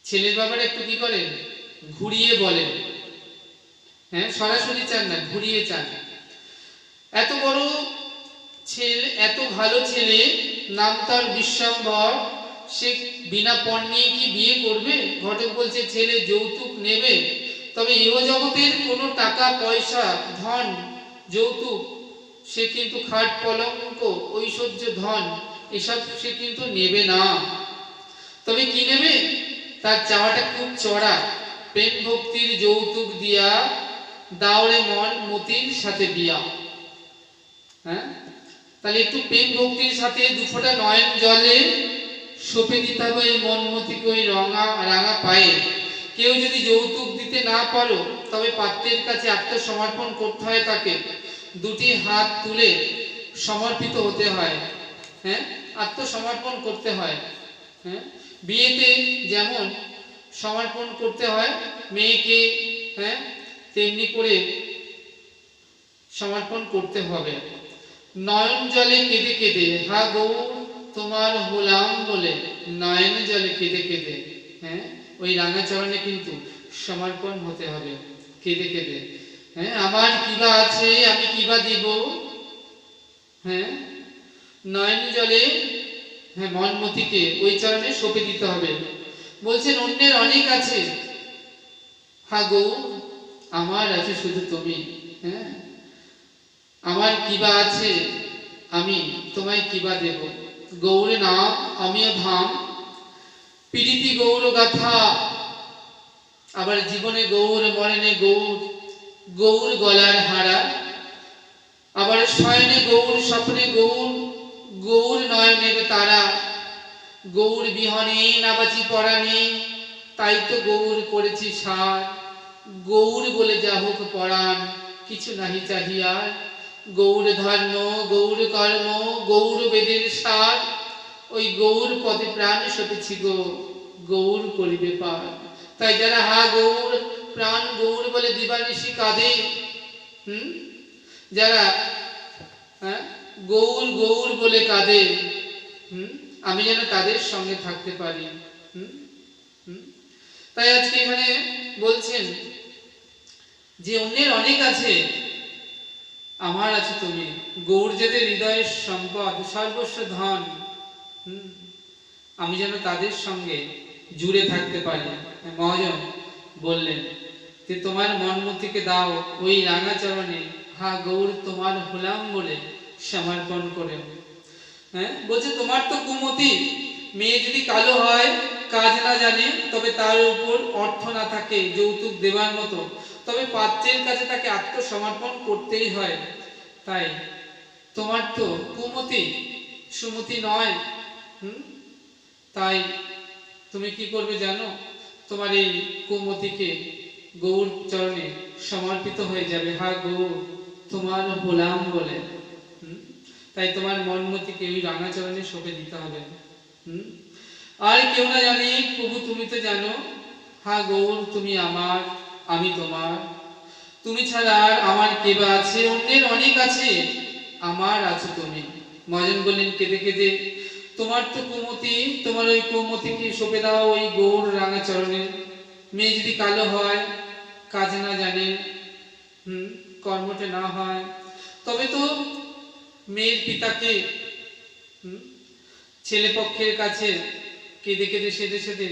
ছেলের ব্যাপারে একটু কি করেন, ঘুরিয়ে বলেন। হ্যাঁ, সরাসরি চান না, ঘুরিয়ে চান। এত বড় ছেলে, এত ভালো ছেলে, নাম তার বিশ্বম্ভর, সে বিনা পণ নিয়ে কি বিয়ে করবে? ঘটক বলছে ছেলে যৌতুক নেবে, তবে ইহ জগতের কোনো টাকা পয়সা ধন যৌতুক সে কিন্তু খাট পলঙ্ক ঐশ্বর্য ধন এসব সে কিন্তু নেবে না। তবে কি নেবে? তার চাওয়াটা খুব চড়া, প্রেম ভক্তির যৌতুক দিয়া দাওরে মন মতির সাথে বিয়া। হ্যাঁ, তাহলে একটু প্রেম ভক্তির সাথে দুফোঁটা নয়ন জলে সঁপে দিতে হবে এই মনমতিকে ওই রাঙা পায়ে। কেউ যদি যৌতুক দিতে না পারো, তবে পাত্রের কাছে আত্মসমর্পণ করতে হয়, তাকে দুটি হাত তুলে সমর্পিত হতে হয়। হ্যাঁ, আত্মসমর্পণ করতে হয়। হ্যাঁ, বিয়েতে যেমন সমর্পণ করতে হয় মেয়েকে, হ্যাঁ, তেমনি করে সমর্পণ করতে হবে। নয়ন জলে কেঁদে কেঁদে, হা গৌর তোমার হলাম বলে, নয়ন জলে কেঁদে কেঁদে, হ্যাঁ, ওই রাঙাচরণে কিন্তু সমর্পণ হতে হবে, কেঁদে কেঁদে। হ্যাঁ, আমার কিবা আছে আমি কিবা দিব। হ্যাঁ, নয়ন জলে, হ্যাঁ, মনমতিকে ওই চরণে সঁপে দিতে হবে। বলছেন অন্যের অনেক আছে, হা গৌর আমার আছে শুধু তুমি। হ্যাঁ, আমার কিবা আছে আমি তোমায় কিবা দেব। গৌরে নাম অমিয় ধাম, পীড়িতি গৌর গাথা। আবার জীবনে গৌর, মরণে গৌর, গৌর গলার হারা। আবার শয়নে গৌর, স্বপ্নে গৌর, গৌর নয়নের তারা। গৌর বিহনে নাবাচি পরাণে, তাই তো গৌর করেছি সার। গৌর বলে যা হোক পরাণ, কিছু নাহি চাহিয়ার। গৌর ধর্ম গৌর কর্ম গৌর বেদের সার। ওই গৌর পদে প্রাণ সপেছি গো, গৌর করিবে পার। তাই যারা হা গৌর প্রাণ গৌর বলে দিবানিশি কাঁদে, যারা গৌর গৌর বলে কাঁদে, আমি যেন তাদের সঙ্গে থাকতে পারি। তাই আজকে এখানে বলছেন যে অন্যের অনেক আছে, আমার আছে তুমি। গৌর যাদের হৃদয়ের সম্পদ, সর্বস্ব ধন, আমি যেন তাদের সঙ্গে জুড়ে থাকতে পারি। মহাজন বললেন যে তোমার মনমতিকে দাও ওই রাঙাচরণে, হা গৌর তোমার হলাম বলে সমর্পণ করে। হ্যাঁ, বলছে তোমার তো কুমতি, মেয়ে যদি কালো হয়, কাজ না জানে, তবে তার উপর অর্থ না থাকে যৌতুক দেবার মতো, তবে পাত্রের কাছে তাকে আত্মসমর্পণ করতেই হয়। তাই তোমার তো কুমতি, সুমতি নয়। তাই তুমি কি করবে জানো? তোমার এই কুমতিকে গৌর চরণে সমর্পিত হয়ে যাবে, হা গৌর তোমার হলাম বলে। তাই তোমার মনমতিকে ওই রাঙাচরণে সঁপে দিতে হবে। আর কেউ না জানি প্রভু তুমি তো জানো, হা গৌর তুমি আমার আমি তোমার। তুমি ছাড়া আর আমার কেবা আছে? অন্যের অনেক আছে, আমার আছো তুমি। মহাজন বললেন কেঁদে কেঁদে, তোমার তো কুমতি, তোমার ওই কুমতিকে সঁপে দাও ওই গৌর রাঙাচরণে। মেয়ে যদি কালো হয়, কাজ না জানে, কর্মটা না হয়, তবে তো মেয়ের পিতাকে ছেলে পক্ষের কাছে কেঁদে কেঁদে সেদে সেদে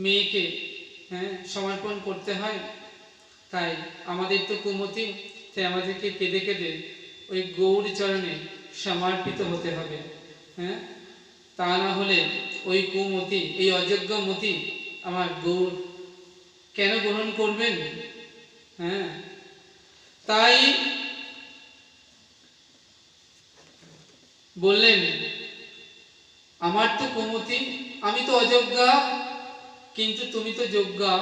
মেয়েকে হ্যাঁ সমর্পণ করতে হয়। তাই আমাদের তো কুমতি, তাই আমাদেরকে কেঁদে কেঁদে ওই গৌর চরণে সমর্পিত হতে হবে। হ্যাঁ, তা না হলে ওই কুমতি, এই অযোগ্য মতি আমার গৌর কেন গ্রহণ করবেন? হ্যাঁ, তাই বললেন আমার তো কুমতি, আমি তো অযোগ্যা, কিন্তু তুমি তো যোগ্যা।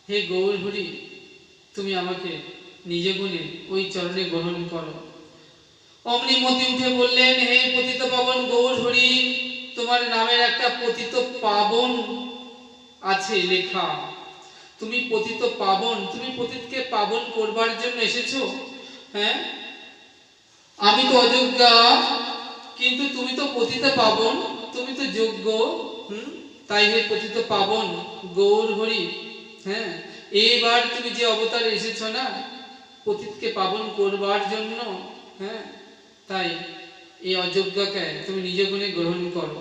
হে গৌর হরি, তুমি আমাকে নিজ গুণে ওই চরণে গ্রহণ করো। অমনি মতি উঠে বললেন, হে পতিত পাবন গৌর হরি, তোমার নামের একটা পতিত পাবন আছে লেখা। তুমি পতিত পাবন, তুমি পতিতকে পাবন করবার জন্য এসেছো। হ্যাঁ, আমি তো অযোগ্যা, কিন্তু তুমি তো পতিত পাবন, তুমি তো যোগ্য। তাই হে পতিত পাবন গৌর হরি, হ্যাঁ এইবার তুমি যে অবতারে এসেছো না পতিতকে পাবন করবার জন্য, হ্যাঁ তাই এই অযোগ্যকে তুমি নিজ গুণে গ্রহণ করো।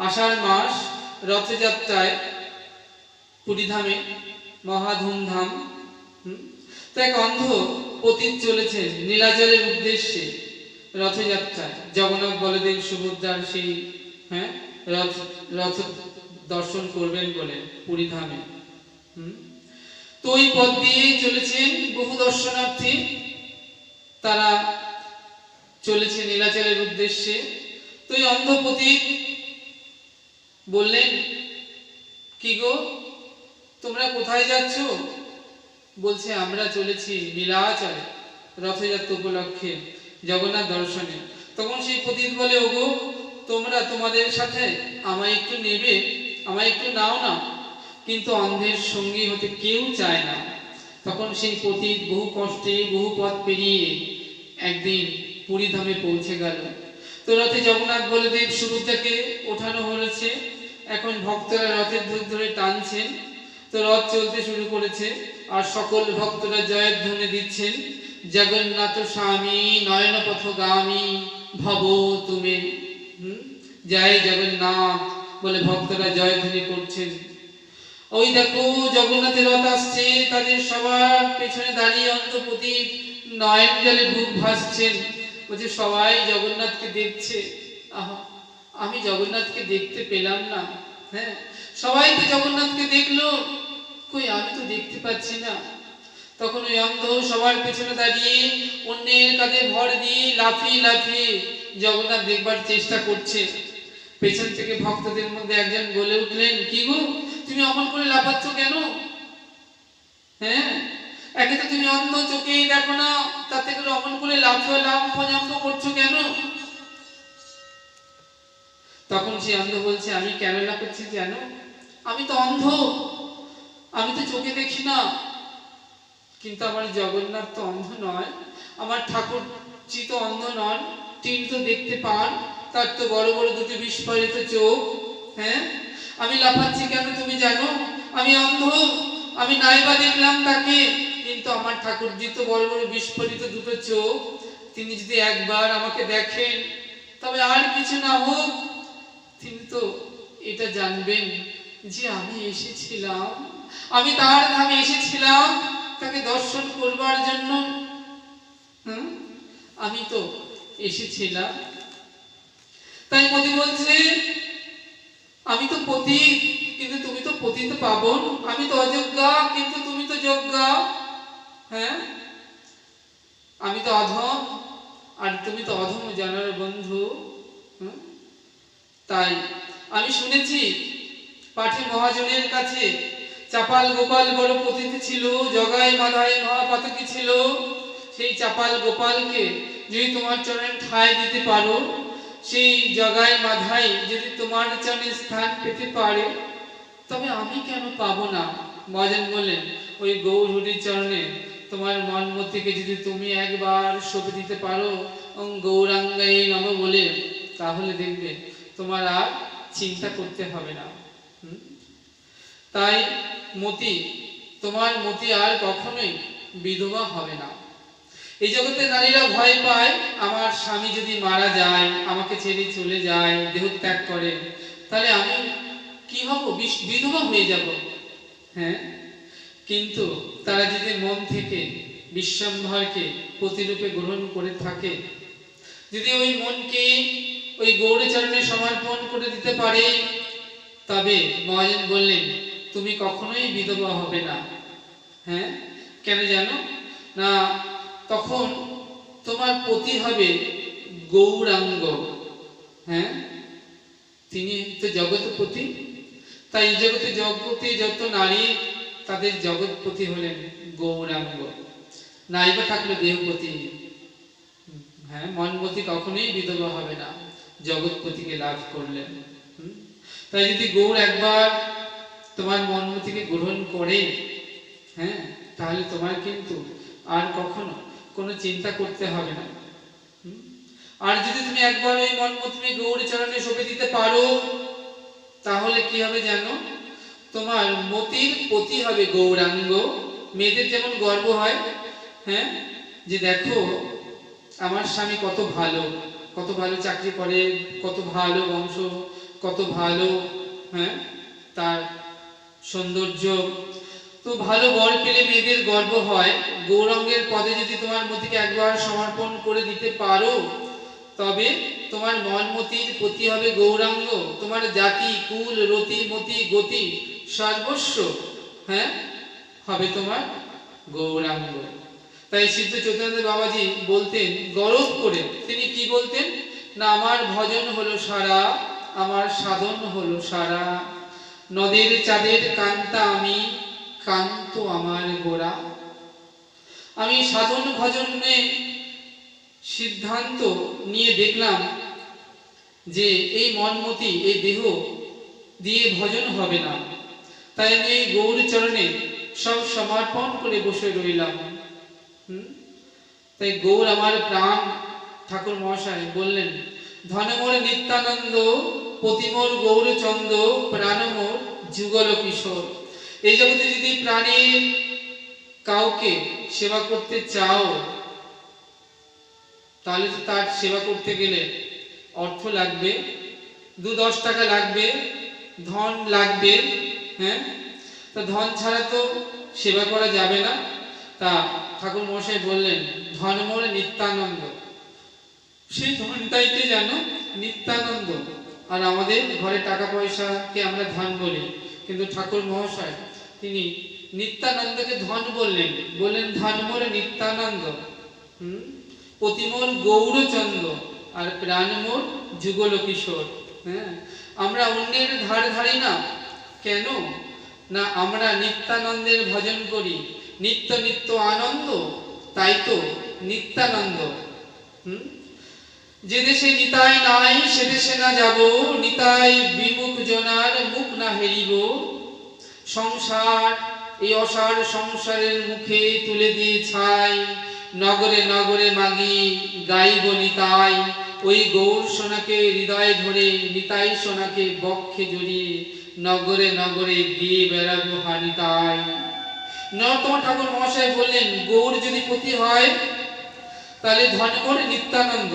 আষাঢ় মাস রথযাত্রায় পুরীধামে মহা ধুমধাম। তো এক অন্ধ পতিত চলেছে নীলাচলের উদ্দেশ্যে রথযাত্রায়, জগন্নাথ বলদেব সুভদ্রার সেই হ্যাঁ রথ রথ দর্শন করবেন বলে পুরীধামে। তো ওই পথ দিয়ে চলেছেন বহু দর্শনার্থী, তারা চলেছে নীলাচলের উদ্দেশ্যে। তো এই অন্ধ পতিত বললেন, কি গো তোমরা কোথায় যাচ্ছ? বলছে আমরা চলেছি নীলাচলে রথযাত্রা উপলক্ষে জগন্নাথ দর্শনে। তখন সেই পতিত বলে, ওগো তোমরা তোমাদের সাথে আমায় একটু নেবে, আমায় একটু নাও না। কিন্তু অন্ধের সঙ্গী হতে কেউ চায় না। তখন সেই পতিত বহু কষ্টে বহু পথ পেরিয়ে একদিন পুরীধামে পৌঁছে গেল। তো রথে জগন্নাথ বলদেব সুভদ্রাকে ওঠানো হয়েছে, এখন ভক্তরা রথের ধরে ধরে টানছেন। তো রথ চলতে শুরু করেছে আর সকল ভক্তরা জয়ধ্বনি দিচ্ছেন, জগন্নাথ স্বামী নয়ন পথগামী ভব তুমি। জয় জগন্নাথ বলে ভক্তরা জয়ধ্বনি করছেন। ওই দেখো জগন্নাথের রথ আসছে, তাদের সবার পেছনে দাঁড়িয়ে অন্তঃপতি নয়ন জলে বুক ভাসছেন। বলছে সবাই জগন্নাথকে দেখছে, আহা আমি জগন্নাথকে দেখতে পেলাম না। হ্যাঁ, সবাই তো জগন্নাথকে দেখলো, কই আমি তো দেখতে পাচ্ছি না। তখন ওই অন্ধ সবার পেছনে দাঁড়িয়ে অন্যের কাঁধে ভর দিয়ে লাফিয়ে লাফিয়ে জগন্নাথ দেখবার চেষ্টা করছে। পেছন থেকে ভক্তদের মধ্যে একজন বলে উঠলেন, কি গো তুমি অমন করে লাফাচ্ছ কেন? হ্যাঁ, একে তো তুমি অন্ধ, চোখেই দেখো না, তাতে করে অমন করে লাফ করছো কেন? তখন সে অন্ধ বলছে, আমি কেন লাফাচ্ছি জানো? আমি তো অন্ধ, আমি তো চোখে দেখি না। কিন্তু আমার জগন্নাথ তো অন্ধ নয়, আমার ঠাকুরজি তো অন্ধ নন, তিনি তো দেখতে পান, তার তো বড় বড় দুটো বিস্ফারিত চোখ। হ্যাঁ, আমি লাফাচ্ছি কেন তুমি জানো? আমি অন্ধ, আমি নাইবা দেখলাম তাকে, কিন্তু আমার ঠাকুরজি তো বড় বড় বিস্ফারিত দুটো চোখ, তিনি যদি একবার আমাকে দেখেন, তবে আর কিছু না হোক তিনি তো এটা জানবেন যে আমি এসেছিলাম, আমি তার ধামে এসেছিলাম তাকে দর্শন করবার জন্য। আমি তো এসেছিলাম। তাই মতি বলছে, আমি তো পতিত, কিন্তু তুমি তো পতিত পাবন। আমি তো অযোগ্যা, কিন্তু তুমি তো যোগ্যা। হ্যাঁ, আমি তো অধম আর তুমি তো অধম জানার বন্ধু। তাই আমি শুনেছি পাঠে মহাজনের কাছে চাপাল গোপাল বড় পতিত ছিল, জগাই মাধাই মহাপাতকী ছিল। সেই চাপাল গোপালকে যদি তোমার চরণে ঠাঁই দিতে পারো, সেই জগাই মাধাই যদি তোমার চরণে স্থান পেতে পারে, তবে আমি কেন পাবো না? মহাজন বললেন, ওই গৌর হরির চরণে তোমার মনমতিকে যদি তুমি একবার সঁপে দিতে পারো গৌরাঙ্গাই নম বলে, তাহলে দেখবে তোমার আর চিন্তা করতে হবে না। তাই মতি, তোমার মতি আর কখনোই বিধবা হবে না। এই জগতে নারীরা ভয় পায়, আমার স্বামী যদি মারা যায়, আমাকে ছেড়ে চলে যায়, দেহত্যাগ করে, তাহলে আমি কি হব? বিধবা হয়ে যাব। হ্যাঁ, কিন্তু তারা যদি মন থেকে বিশ্বম্ভরকে প্রতিরূপে গ্রহণ করে থাকে, যদি ওই মনকে ওই গৌরচরণে সমর্পণ করে দিতে পারে, তবে মহাজন বললেন তুমি কখনোই বিধবা হবে না। হ্যাঁ, কেন জানো না? তখন তোমার পতি হবে গৌরাঙ্গ। হ্যাঁ, তিনি তো জগৎপতি, তাই জগতে জগতে যত নারী তাদের জগৎপতি হলেন গৌরাঙ্গ। নারীবা থাকলে দেহপতি। হ্যাঁ, মনমতি কখনোই বিধবা হবে না জগৎপতিকে লাভ করলেন। তাই যদি গৌর একবার তোমার মনমতিকে গ্রহণ করে, হ্যাঁ, তাহলে তোমার কিন্তু আর কখনো কোনো চিন্তা করতে হবে না। আর যদি তুমি একবার ওই মনমতি গৌর চরণে সঁপে দিতে পারো, তাহলে কি হবে জানো? তোমার মতির পতি হবে গৌরাঙ্গ। মেয়েদের যেমন গর্ব হয়, হ্যাঁ, যে দেখো আমার স্বামী কত ভালো, কত ভালো চাকরি করে, কত ভালো বংশ, কত ভালো, হ্যাঁ, তার সৌন্দর্য। তো ভালো বর পেলে মেয়েদের গর্ব হয়। গৌরাঙ্গের পদে যদি তোমার মতিকে একবার সমর্পণ করে দিতে পারো, তবে তোমার মনমতির পতি হবে গৌরাঙ্গ। তোমার জাতি কুল রতি মতি গতি সর্বস্ব, হ্যাঁ, হবে তোমার গৌরাঙ্গ। তাই সিদ্ধ চৈতন্য বাবাজি বলতেন গরব করে, তিনি কি বলতেন না, আমার ভজন হলো সারা, আমার সাধন হলো সারা, নদের চাঁদের কান্তা আমি, কান্ত আমার গোরা। আমি সাধন ভজনে সিদ্ধান্ত নিয়ে দেখলাম যে এই মনমতি এই দেহ দিয়ে ভজন হবে না, তাই আমি এই গৌর চরণে সব সমর্পণ করে বসে রইলাম। তাই গৌর আমার প্রাণ। ঠাকুর মহাশয় বললেন ধনমোর নিত্যানন্দ, পতিমোর গৌরচন্দ্র, প্রাণমোর যুগল কিশোর। এই জগতে যদি প্রাণীর কাউকে সেবা করতে চাও, তাহলে তো তার সেবা করতে গেলে অর্থ লাগবে, 2-10 টাকা লাগবে, ধন লাগবে। হ্যাঁ, তা ধন ছাড়া তো সেবা করা যাবে না। তা ঠাকুর মশাই বললেন ধনমোর নিত্যানন্দ। সেই ধনটাইকে জানো নিত্যানন্দ। আর আমাদের ঘরে টাকা পয়সাকে আমরা ধন বলি, কিন্তু ঠাকুর মহাশয় তিনি নিত্যানন্দকে ধন বললেন, বললেন ধনমোর নিত্যানন্দ, পতিমোর গৌরচন্দ্র, আর প্রাণমোর যুগল কিশোর। হ্যাঁ, আমরা অন্যের ধার ধারি না। কেন না? আমরা নিত্যানন্দের ভজন করি, নিত্য নিত্য আনন্দ, তাই তো নিত্যানন্দ। যে দেশে নিতাই নাই সে দেশে না যাব, নিতাই বিমুখ জনার মুখ না হেরিব। সংসার এই অসার সংসারের মুখে তুলে দিয়ে ছাই, নগরে নগরে মাগি গাইব নিতাই। ওই গৌর সোনাকে হৃদয়ে ধরে, নিতাই সোনাকে বক্ষে জড়িয়ে, নগরে নগরে গিয়ে বেড়াবো হানিতাই। নরোত্তম ঠাকুর মহাশয় বললেন গৌর যদি পতি হয়, তাহলে ধনমোর নিত্যানন্দ।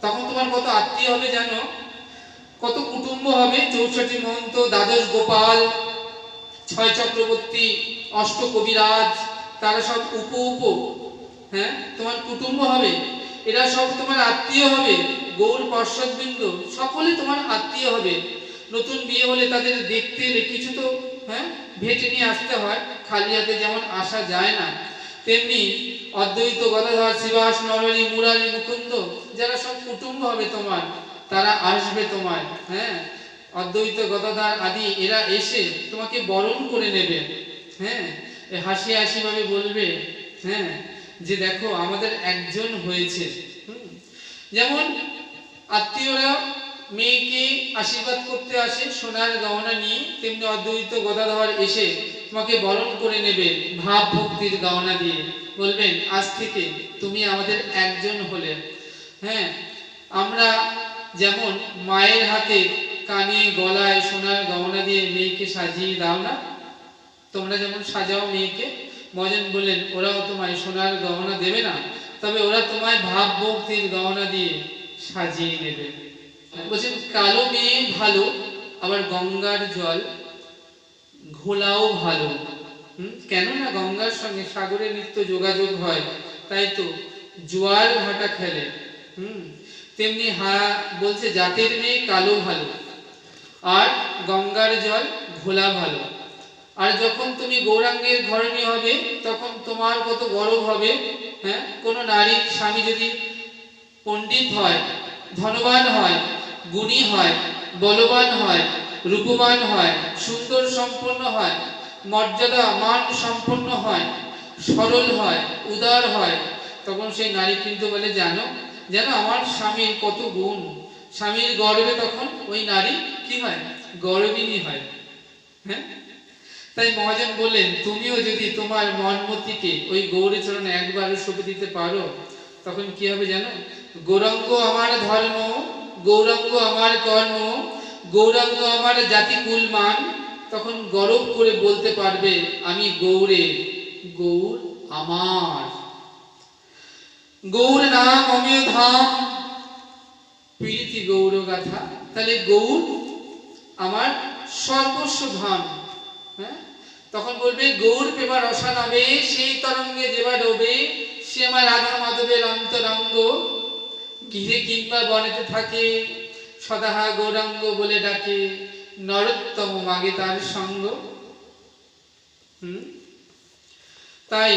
তখন তোমার কত আত্মীয় হবে জানো? কত কুটুম্ব হবে? 64 মহন্ত, দ্বাদশ গোপাল, 6 চক্রবর্তী, 8 কবিরাজ, তারা সব উপ হ্যাঁ, তোমার কুটুম্ব হবে। এরা সব তোমার আত্মীয় হবে। গৌর পার্শ্বদবৃন্দ সকলে তোমার আত্মীয় হবে। নতুন বিয়ে হলে তাদের দেখতে এলে কিছু তো, হ্যাঁ, ভেটে নিয়ে আসতে হয়। খালি হাতে যেমন আসা যায় না, তেমনি অদ্বৈত গদাধর শ্রীবাস নরহরি মুরারি মুকুন্দ যারা সব কুটুম্ব হবে তোমার, তারা আসবে তোমার। হ্যাঁ, অদ্বৈত গদাধর আদি এরা এসে তোমাকে বরণ করে নেবে। হ্যাঁ, হাসি হাসি ভাবে বলবে, হ্যাঁ, যে দেখো আমাদের একজন হয়েছে। যেমন আত্মীয়রা মেয়েকে আশীর্বাদ করতে আসে সোনার গহনা নিয়ে, তেমনি অদ্বৈত গদাধর এসে তোমাকে বরণ করে নেবে ভাব ভক্তির গহনা দিয়ে, বলবেন আজ থেকে তুমি আমাদের একজন হলে। হ্যাঁ, আমরা যেমন মায়ের হাতে কানে গলায় সোনার গহনা দিয়ে মেয়েকে সাজিয়ে দাও না, তোমরা যেমন সাজাও মেয়েকে, মহাজন বললেন ওরাও তোমায় সোনার গহনা দেবে না, তবে ওরা তোমায় ভাব ভক্তির গহনা দিয়ে সাজিয়ে নেবে। বলছেন কালো মেয়ে ভালো, আবার গঙ্গার জল ঘোলাও ভালো। কেননা গঙ্গার সঙ্গে সাগরের নিত্য যোগাযোগ হয়, তাই তো জোয়ার ভাটা খেলে। তেমনি বলছে জাতের মেয়ে কালো ভালো, আর গঙ্গার জল ঘোলা ভালো। আর যখন তুমি গৌরাঙ্গের ধর্মী হবে তখন তোমার কত গৌরব হবে। হ্যাঁ, কোনো নারীর স্বামী যদি পণ্ডিত হয়, ধনবান হয়, গুণী হয়, বলবান হয়, রূপবান হয়, সুন্দর সম্পন্ন হয়, মর্যাদা মান সম্পন্ন হয়, সরল হয়, উদার হয়, তখন সেই নারী কিন্তু বলে জানো জানো আমার স্বামীর কত গুণ। স্বামীর গর্বে তখন ওই নারী কি হয়? গর্বিণী হয়। হ্যাঁ, তাই মহাজন বললেন তুমিও যদি তোমার মনমতিকে ওই গৌরচরণে একবার সঁপে দিতে পারো, তখন কি হবে জানো? গৌরাঙ্গ আমার ধর্ম, গৌরাঙ্গ আমার কর্ম, গৌরাঙ্গ আমার জাতি কুল মান। তখন গর্ব করে বলতে পারবে আমি গৌরে, গৌর আমার। গৌর নাম অমেয় ধাম, প্রীতি গৌর গাথা। তাহলে গৌর আমার সর্বস্ব ধন। হ্যাঁ, তখন বলবে গৌর পেবা রসা নাবে, সেই তরঙ্গে যেবা ডোবে, সে আমার রাধা মাধবের অন্তরঙ্গ। গৃহে কিংবা বনেতে থাকে, সদাহা গৌরাঙ্গ বলে ডাকে, নরোত্তম মাগে তার সঙ্গ। তাই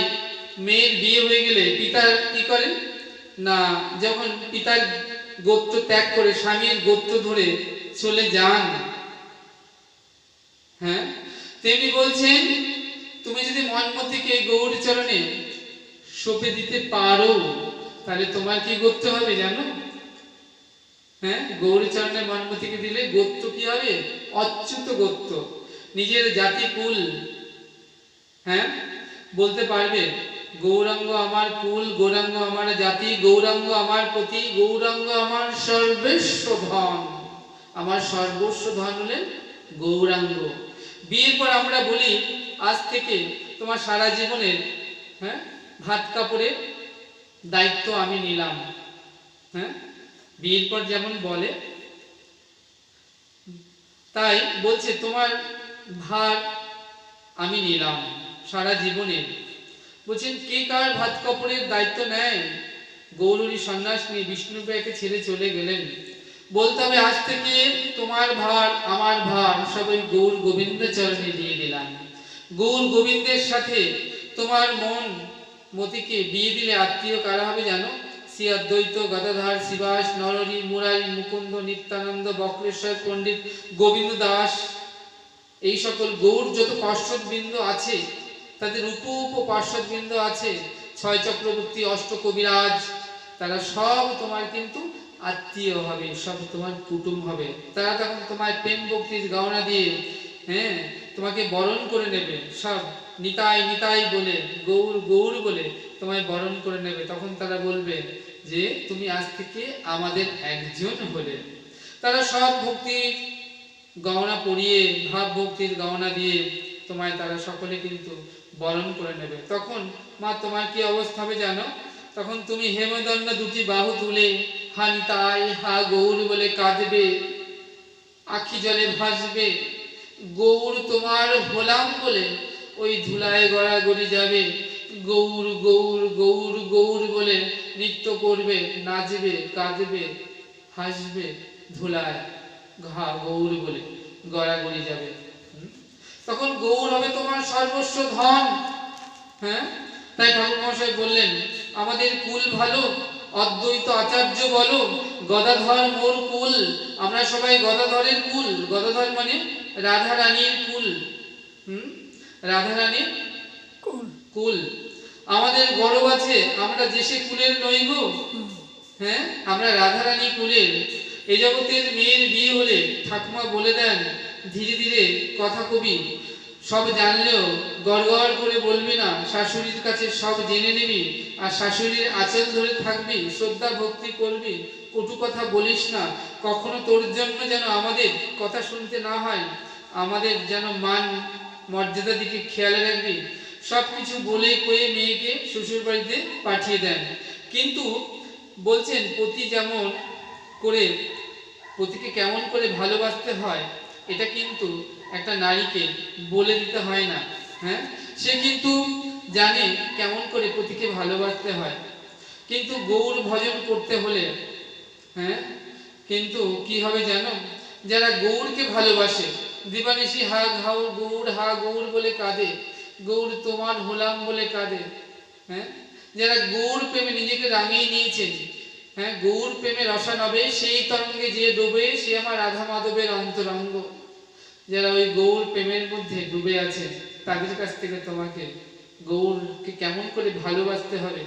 মেয়ের বিয়ে হয়ে গেলে পিতা কি করেন না, যখন পিতার গোত্র ত্যাগ করে স্বামীর গোত্র ধরে চলে যান, হ্যাঁ, তেমনি বলছেন তুমি যদি মনমতিকে গৌর চরণে সঁপে দিতে পারো, তাহলে তোমার কি গোত্র হবে জানো? হ্যাঁ, গৌর চরণে মনমতিকে দিলে গোত্র কি হবে? অচ্যুত গোত্র, নিজের জাতি কুল। হ্যাঁ, বলতে পারবে গৌরাঙ্গ আমার কুল, গৌরাঙ্গ আমার জাতি, গৌরাঙ্গ আমার প্রতি, গৌরাঙ্গ আমার সর্বস্ব ধন। আমার সর্বস্ব ধন হলেন গৌরাঙ্গ। বিয়ের পর আমরা বলি আজ থেকে তোমার সারা জীবনের হ্যাঁ ভাত কাপড়ের দায়িত্ব আমি নিলাম। হ্যাঁ, বিয়ের পর যেমন বলে, তাই বলছে তোমার ভার আমি নিলাম সারা জীবনের। বলছেন কে কার ভাত কাপড়ের দায়িত্ব নেয়? গৌরী সন্ন্যাস নিয়ে বিষ্ণুপ্রিয়াকে ছেড়ে চলে গেলেন। বলতে হবে আজ থেকে তোমার ভার আমার ভার সবাই গৌর গোবিন্দ চরণে দিয়ে দিলাম। গৌর গোবিন্দের সাথে তোমার মন মতিকে বিয়ে দিলে আত্মীয় কারা হবে জানো? শ্রী অদ্বৈত গদাধর শিবাস নরহরি মুরারি মুকুন্দ নিত্যানন্দ বক্রেশ্বর পণ্ডিত গোবিন্দ দাস, এই সকল গৌর যত পার্শ্বদবৃন্দ আছে, তাদের উপ পার্শ্বদবৃন্দ আছে, ছয় চক্রবর্তী অষ্ট কবিরাজ, তারা সব তোমার কিন্তু আত্মীয় হবে, সব তোমার কুটুম হবে। তারা তখন তোমার প্রেম ভক্তির গহনা দিয়ে হ্যাঁ তোমাকে বরণ করে নেবে, সব নিতাই নিতাই বলে, গৌর গৌর বলে তোমায় বরণ করে নেবে। তখন তারা বলবে যে তুমি আজ থেকে আমাদের একজন হলে। তারা সব ভক্তির গহনা পরিয়ে, ভাব ভক্তির গহনা দিয়ে তোমায় তারা সকলে কিন্তু বরণ করে নেবে। তখন মা তোমার কি অবস্থা হবে জানো? তখন তুমি হেমদণ্ড দুটি বাহু তুলে হা নিতাই হা গৌর বলে কাঁদবে, আখি জলে ভাসবে। গৌর তোমার হলাম বলে ওই ধুলায় গড়াগড়ি যাবে। গৌর গৌর গৌর গৌর বলে নৃত্য করবে, নাচবে, কাঁদবে, হাসবে, ধুলায় ঘা গৌর বলে গড়াগড়ি যাবে। তখন গৌর হবে তোমার সর্বস্ব ধন। হ্যাঁ, তাই ঠাকুর মহাশয় বললেন আমাদের কুল ভালো, অদ্বৈত আচার্য বলো, গদাধর মোর কুল। আমরা সবাই গদাধরের কুল। গদাধর মানে রাধা রানীর কুল। রাধা রানীর কুল। আমাদের গর্ব আছে আমরা যে সে কুলের নই গো। হ্যাঁ, আমরা রাধা রানী কুলের। এই জগতের মেয়ের বিয়ে হলে ঠাকুমা বলে দেন ধীরে ধীরে কথা কবি, সব জানলেও গড়গড় করে বলবি না, শাশুড়ির কাছে সব জেনে নিবি, আর শাশুড়ির আঁচল ধরে থাকবি, শ্রদ্ধা ভক্তি করবি, কটু কথা বলিস না। কখনো তোর জন্য যেন আমাদের কথা শুনতে না হয়, আমাদের যেন মান মর্যাদা দিকে খেয়াল রাখবি। সব কিছু বলে কয়ে মেয়েকে শ্বশুর বাড়িতে পাঠিয়ে দেন। কিন্তু বলছেন পতি যেমন করে, পতিকে কেমন করে ভালোবাসতে হয় এটা কিন্তু একটা নারীকে বলে দিতে হয় না, হ্যাঁ, সে কিন্তু জানে কেমন করে পতিকে ভালোবাসতে হয়। কিন্তু গৌর ভজন করতে হলে, হ্যাঁ, কিন্তু কি হবে জানো, যারা গৌরকে ভালোবাসে, দিবানিশি হা ঘাউ গৌর হা গৌর বলে কাঁদে, গৌর তোমার হলাম বলে কাঁদে, হ্যাঁ, যারা গৌর প্রেমে নিজেকে রাঙিয়ে নিয়েছেন, হ্যাঁ, গৌর প্রেমে রসানবে সেই তরঙ্গে যে ডুবে সে আমার রাধা মাধবের অন্তরঙ্গ, যারা ওই গৌর প্রেমের মধ্যে ডুবে আছে, তাদের কাছ থেকে তোমাকে গৌরকে কেমন করে ভালোবাসতে হবে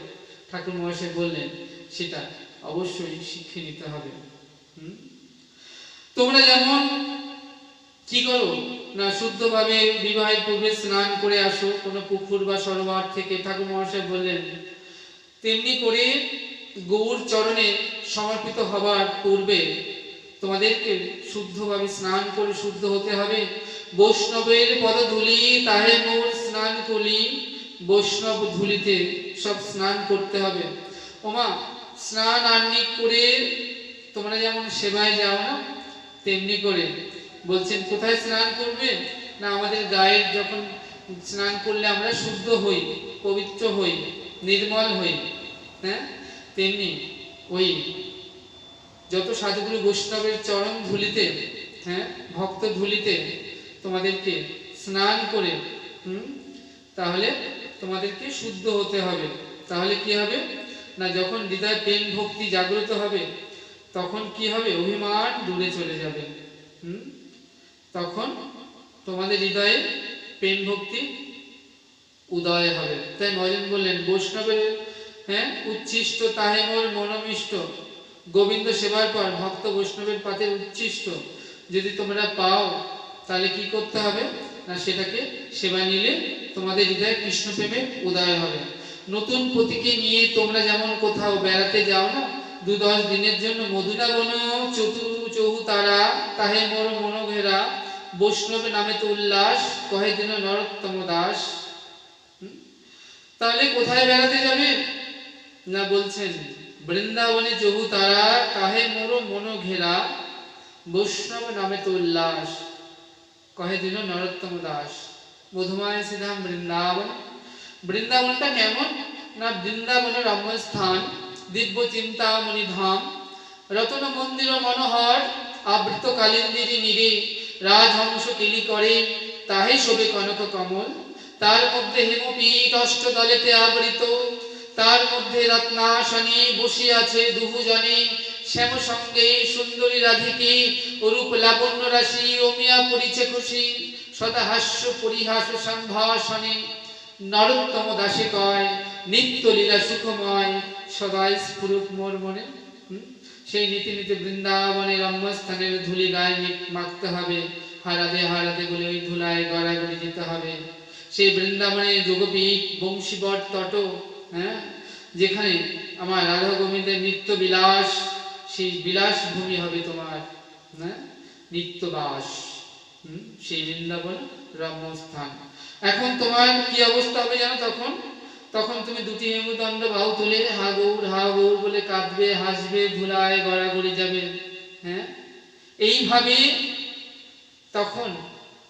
ঠাকুর মহাশয় বললেন, সেটা অবশ্যই শিখে নিতে হবে। তোমরা যেমন কি করো না, শুদ্ধভাবে বিবাহের পূর্বে স্নান করে আসো কোনো পুকুর বা সরোবর থেকে, ঠাকুর মহাশয় বললেন তেমনি করে গৌর চরণে সমর্পিত হবার পূর্বে তোমাদেরকে শুদ্ধভাবে স্নান করে শুদ্ধ হতে হবে। বৈষ্ণবের পদধূলি তাহে মোর স্নান কলি, বৈষ্ণব ধুলিতে সব স্নান করতে হবে। ওমা, স্নান আহ্নিক করে তোমরা যেমন সেবায় যাও না, তেমনি করে বলছেন কোথায় স্নান করবে না, আমাদের গায়ের যখন স্নান করলে আমরা শুদ্ধ হই, পবিত্র হই, নির্মল হই, হ্যাঁ, তেমনি ওই যত সাধুগুরু বৈষ্ণবের চরণ ধুলিতে, হ্যাঁ, ভক্ত ধুলিতে তোমাদেরকে স্নান করে তাহলে তোমাদেরকে শুদ্ধ হতে হবে। তাহলে কি হবে না, যখন হৃদয় প্রেম ভক্তি জাগ্রত হবে তখন কি হবে, অভিমান দূরে চলে যাবে। তখন তোমাদের হৃদয়ে প্রেম ভক্তি উদয় হবে। তাই মহাজন বললেন বৈষ্ণবের, হ্যাঁ, উচ্ছিষ্ট তাহে মোর মনোমিষ্ট, গোবিন্দ সেবার পর ভক্ত বৈষ্ণবের পাতে উচ্ছিষ্ট যদি তোমরা পাও, তাহলে কি করতে হবে না, সেটাকে সেবা নিলে তোমাদের হৃদয়ে কৃষ্ণ প্রেমে উদয় হবে। নতুন পতিকে নিয়ে তোমরা যেমন কোথাও বেড়াতে যাও না, 2-10 দিনের জন্য, মধুরা বন চহু তারা তাহে মোর মনো ঘেরা, বৈষ্ণব নামে তো উল্লাস কহে যেন নরোত্তম দাস। তাহলে কোথায় বেড়াতে যাবে না, বলছেন বৃন্দাবনে চহু তারা তাহে মোর মনো ঘেরা, বৈষ্ণব নামে তো উল্লাস কহে যেন নরোত্তম দাস। মধুমায় সিধাম বৃন্দাবন। বৃন্দাবনটা কেমন না, বৃন্দাবনের রম্যস্থান, দিব্য চিন্তামণি ধাম, রতন মন্দির মনোহর, আবৃত কালিন্দিরি নীরে, রাজহংস কেলি করে তাহে শোভে কনক কমল, তার মধ্যে হেমপীঠ অষ্টদলেতে আবৃত, তার মধ্যে রত্নাসনে বসে আছে দুহুজনে, শ্যাম সঙ্গে সুন্দরী রাধিকে, রূপ লাবণ্য রাশি অমিয়া পরিচে খুশি, সদা হাস্য পরিহাস সম্ভাষণে, নরোত্তম দাসে কয় নিত্য লীলা সুখময়, সদাই স্ফুরুক মোর মনে। সেই নীতি নীতি বৃন্দাবনের রম্যস্থানের ধুলি গায়ে মাখতে হবে, হারাদে হারাদে বলে ওই ধুলায় গড়াগড়ি যেতে হবে। সেই বৃন্দাবনে যোগপীঠ বংশীবট তট, হ্যাঁ, যেখানে আমার রাধা গোবিন্দের নিত্য বিলাস, সেই বিলাস ভূমি হবে তোমার, হ্যাঁ, নিত্যবাস, সেই বৃন্দাবন রম্যস্থান। এখন তোমার কি অবস্থা হবে জানো, তখন তুমি দুটি হেমদণ্ড বাহু তুলে হা গৌর বলে কাঁদবে, হাসবে, ধুলায় গড়াগড়ি যাবে, হ্যাঁ, এইভাবে তখন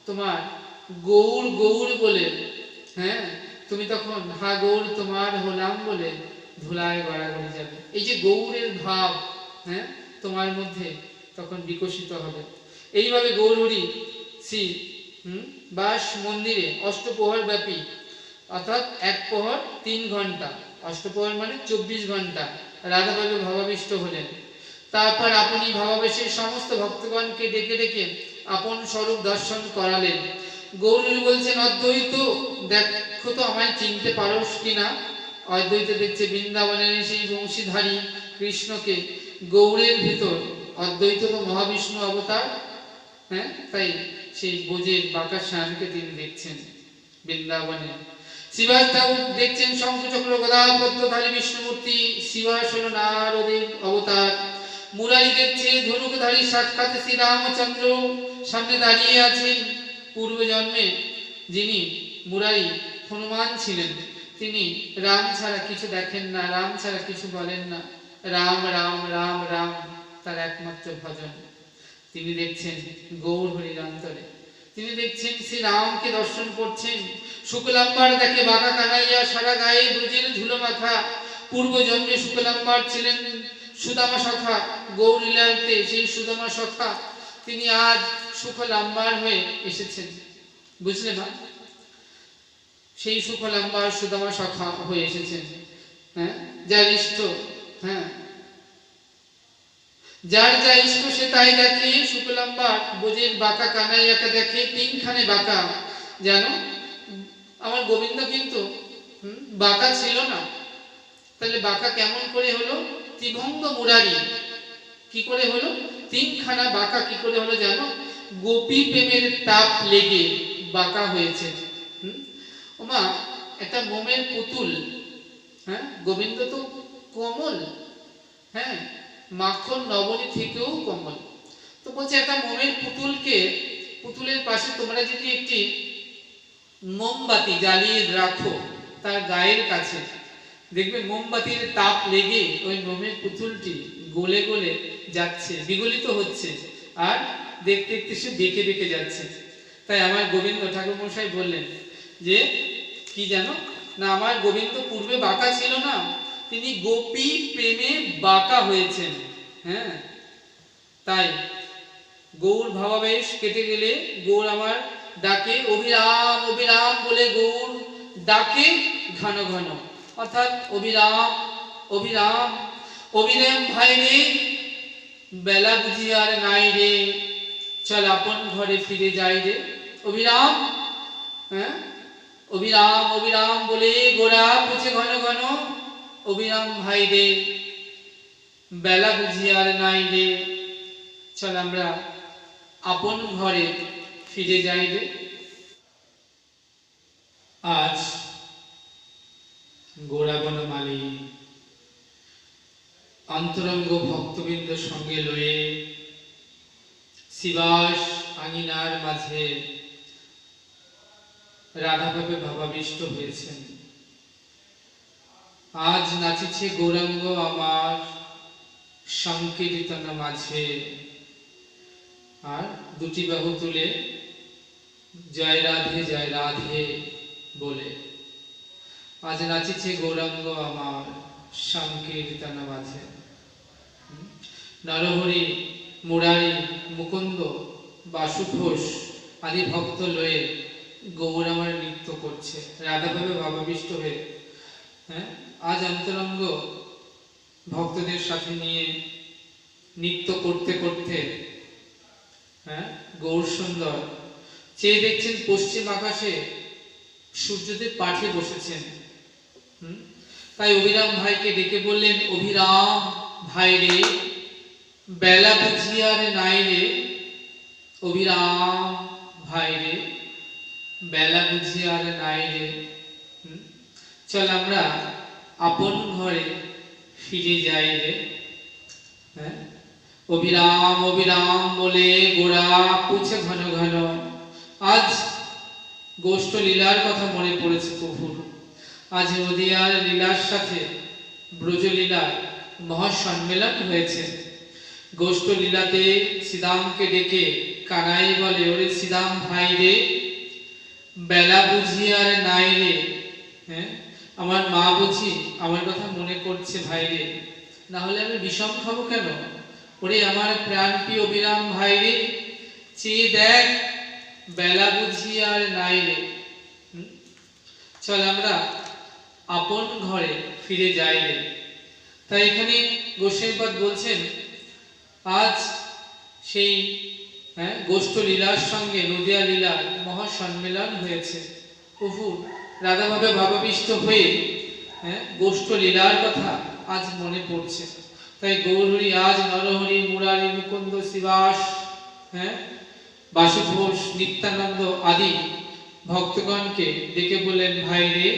তোমার গৌর গৌর বলে, হ্যাঁ, তুমি তখন হা গৌর তোমার হলাম বলে ধুলায় গড়াগড়ি যাবে। এই যে গৌরের ভাব, হ্যাঁ, তোমার মধ্যে তখন বিকশিত হবে। এইভাবে গৌরহরি শ্রী বাস মন্দিরে অষ্টপ্রহর ব্যাপী, অর্থাৎ এক প্রহর 3 ঘন্টা, অষ্টপ্রহর মানে 24 ঘন্টা রাধাভাবে ভাবাবিষ্ট হলেন। তারপর আপনি ভাবাবেশে সমস্ত ভক্তগণকে ডেকে ডেকে আপন স্বরূপ দর্শন করালেন। গৌরহরি বলছেন অদ্বৈত, দেখো তো আমায় চিনতে পারোস কিনা। অদ্বৈত দেখছে বৃন্দাবনের সেই বংশীধারী কৃষ্ণকে গৌরের ভিতর। অদ্বৈত তো মহাবিষ্ণু অবতার, হ্যাঁ, তাই সেই বোঝের বাঁকা শ্যামকে তিনি দেখছেন বৃন্দাবনে। শিবাস ঠাকুর দেখছেন শঙ্খচক্র গদা পদ্মধারী বিষ্ণুমূর্তি, শিবাস হল নারদের অবতার। মুরারি দেখছে ধনুকধারী সাক্ষাৎ শ্রী রামচন্দ্র সামনে দাঁড়িয়ে আছেন। পূর্ব জন্মে যিনি মুরারি হনুমান ছিলেন, তিনি রাম ছাড়া কিছু দেখেন না, রাম ছাড়া কিছু বলেন না, রাম রাম রাম রাম তার একমাত্র ভজন। তিনি দেখছেন গৌর হরির অন্তরে। তিনি দেখছেন শ্রী রামকে দর্শন করছেন। শুক্লাম্বার দেখে বাঁকা কানাইয়া, সারা গায়ে ব্রজের ধুলো মাখা। পূর্ব জন্মে শুক্লাম্বার ছিলেন সুদামা সখা, গৌরলীলাতে সেই সুদামা সখা তিনি আজ শুক্লাম্বার হয়ে এসেছেন। বুঝলে না? সেই শুক্লাম্বার সুদামা সখা হয়ে এসেছেন। হ্যাঁ, যার ইষ্ট, হ্যাঁ, যার যা ইষ্ট সে তাই দেখে। শুক্লাম্বার বোঝের বাঁকা কানাইয়াকে দেখে তিনখানে বাঁকা। জানো, আমার গোবিন্দ কিন্তু বাঁকা ছিল না। তাহলে বাঁকা কেমন করে হলো? ত্রিভঙ্গ মুরারি। কি করে হলো? তিনখানা বাঁকা কি করে হলো জানো? গোপী প্রেমের তাপ লেগে বাঁকা হয়েছে। ওমা, একটা মোমের পুতুল, হ্যাঁ, গোবিন্দ তো কমল, হ্যাঁ, মাখন নবনী থেকেও কমল। তো বলছে একটা মোমের পুতুলকে, পুতুলের পাশে তোমরা যদি একটি মোমবাতি জ্বালিয়ে রাখো তার গায়ের কাছে, দেখবে মোমবাতির তাপ লেগে ওই মোমের পুতুলটি গলে গলে যাচ্ছে, বিগলিত হচ্ছে, আর দেখতে দেখতে সে বেঁকে বেঁকে যাচ্ছে। তাই আমার গোবিন্দ ঠাকুর মশাই বললেন যে কি জানো না, আমার গোবিন্দ পূর্বে বাঁকা ছিল না, তিনি গোপী প্রেমে বাঁকা হয়েছেন। হ্যাঁ, তাই গৌর ভাবাবেশ কেটে গেলে গৌর আমার ডাকে অভিরাম অভিরাম বলে গৌর ডাকে ঘন ঘন, অর্থাৎ অভিরাম অভিরাম অভিরাম ভাই রে, বেলা বুঝি আর নাই রে, চল আপন ঘরে ফিরে যাই রে। অভিরাম, হ্যাঁ, অভিরাম অভিরাম বলে গোরা পুছে ঘন ঘন, অভিরাম ভাই রে, বেলা বুঝি আর নাই রে, চল আমরা আপন ঘরে ফিরে যাই রে। আজ গোরা বনমালী অন্তরঙ্গ ভক্তবৃন্দ সঙ্গে লয়ে শিবাস আঙিনার মাঝে রাধাভাবে ভাবাবিষ্ট হয়েছেন। আজ নাচিছে গৌরাঙ্গ আমার সংকীর্তন মাঝে, আর দুটি বাহু তুলে জয় রাধে বলে আজ নাচিছে গৌরাঙ্গ আমার সংকীর্তন মাঝে। নরহরি, মুরারি, মুকুন্দ, বাসুঘোষ আদি ভক্ত লয়ে গৌর আমার নৃত্য করছে রাধাভাবে ভাবাবিষ্ট হয়ে। হ্যাঁ, আজ অন্তরঙ্গ ভক্তদের সাথে নিয়ে নৃত্য করতে করতে, হ্যাঁ, গৌর সুন্দর চেয়ে দেখছেন পশ্চিম আকাশে সূর্যদেব পাঠে বসেছেন। তাই অভিরাম ভাইকে ডেকে বললেন, অভিরাম ভাই রে, বেলা বুঝি আর নাই রে, অভিরাম ভাই রে, বেলা বুঝি আর নাই রে, চল আমরা আপন ঘরে ফিরে যাই রে। হ্যাঁ, অভিরাম অভিরাম বলে গোরা পুছে ঘন ঘন। আজ গোষ্ঠ লীলার কথা মনে পড়েছে প্রভুর। আজ নদিয়ার লীলার সাথে ব্রজলীলার মহাসম্মেলন হয়েছে। গোষ্ঠ লীলাতে শ্রীদামকে ডেকে কানাই বলে, ওরে শ্রীদাম ভাই রে, বেলা বুঝি আর নাই রে, হ্যাঁ, আমার মা বুঝি আমার কথা মনে করছে ভাই রে, না হলে আমি বিষম খাবো কেন? ওরে আমার প্রাণপ্রিয় অভিরাম ভাই রে, চেয়ে দেখ বেলা বুঝি আর নাই রে, চল আমরা আপন ঘরে ফিরে যাই রে। তাই এখানে গোস্বামীপাদ বলছেন আজ সেই, হ্যাঁ, গোষ্ঠ লীলার সঙ্গে নদিয়া লীলার মহাসম্মেলন হয়েছে। প্রভু রাধাভাবে ভাবাবিষ্ট হয়ে, হ্যাঁ, গোষ্ঠ লীলার কথা আজ মনে পড়ছে। তাই গৌরহরি আজ নরহরি, মুরারি, মুকুন্দ, শিবাস, হ্যাঁ, বাসুঘোষ, নিত্যানন্দ আদি ভক্তগণকে ডেকে বললেন, ভাই রে,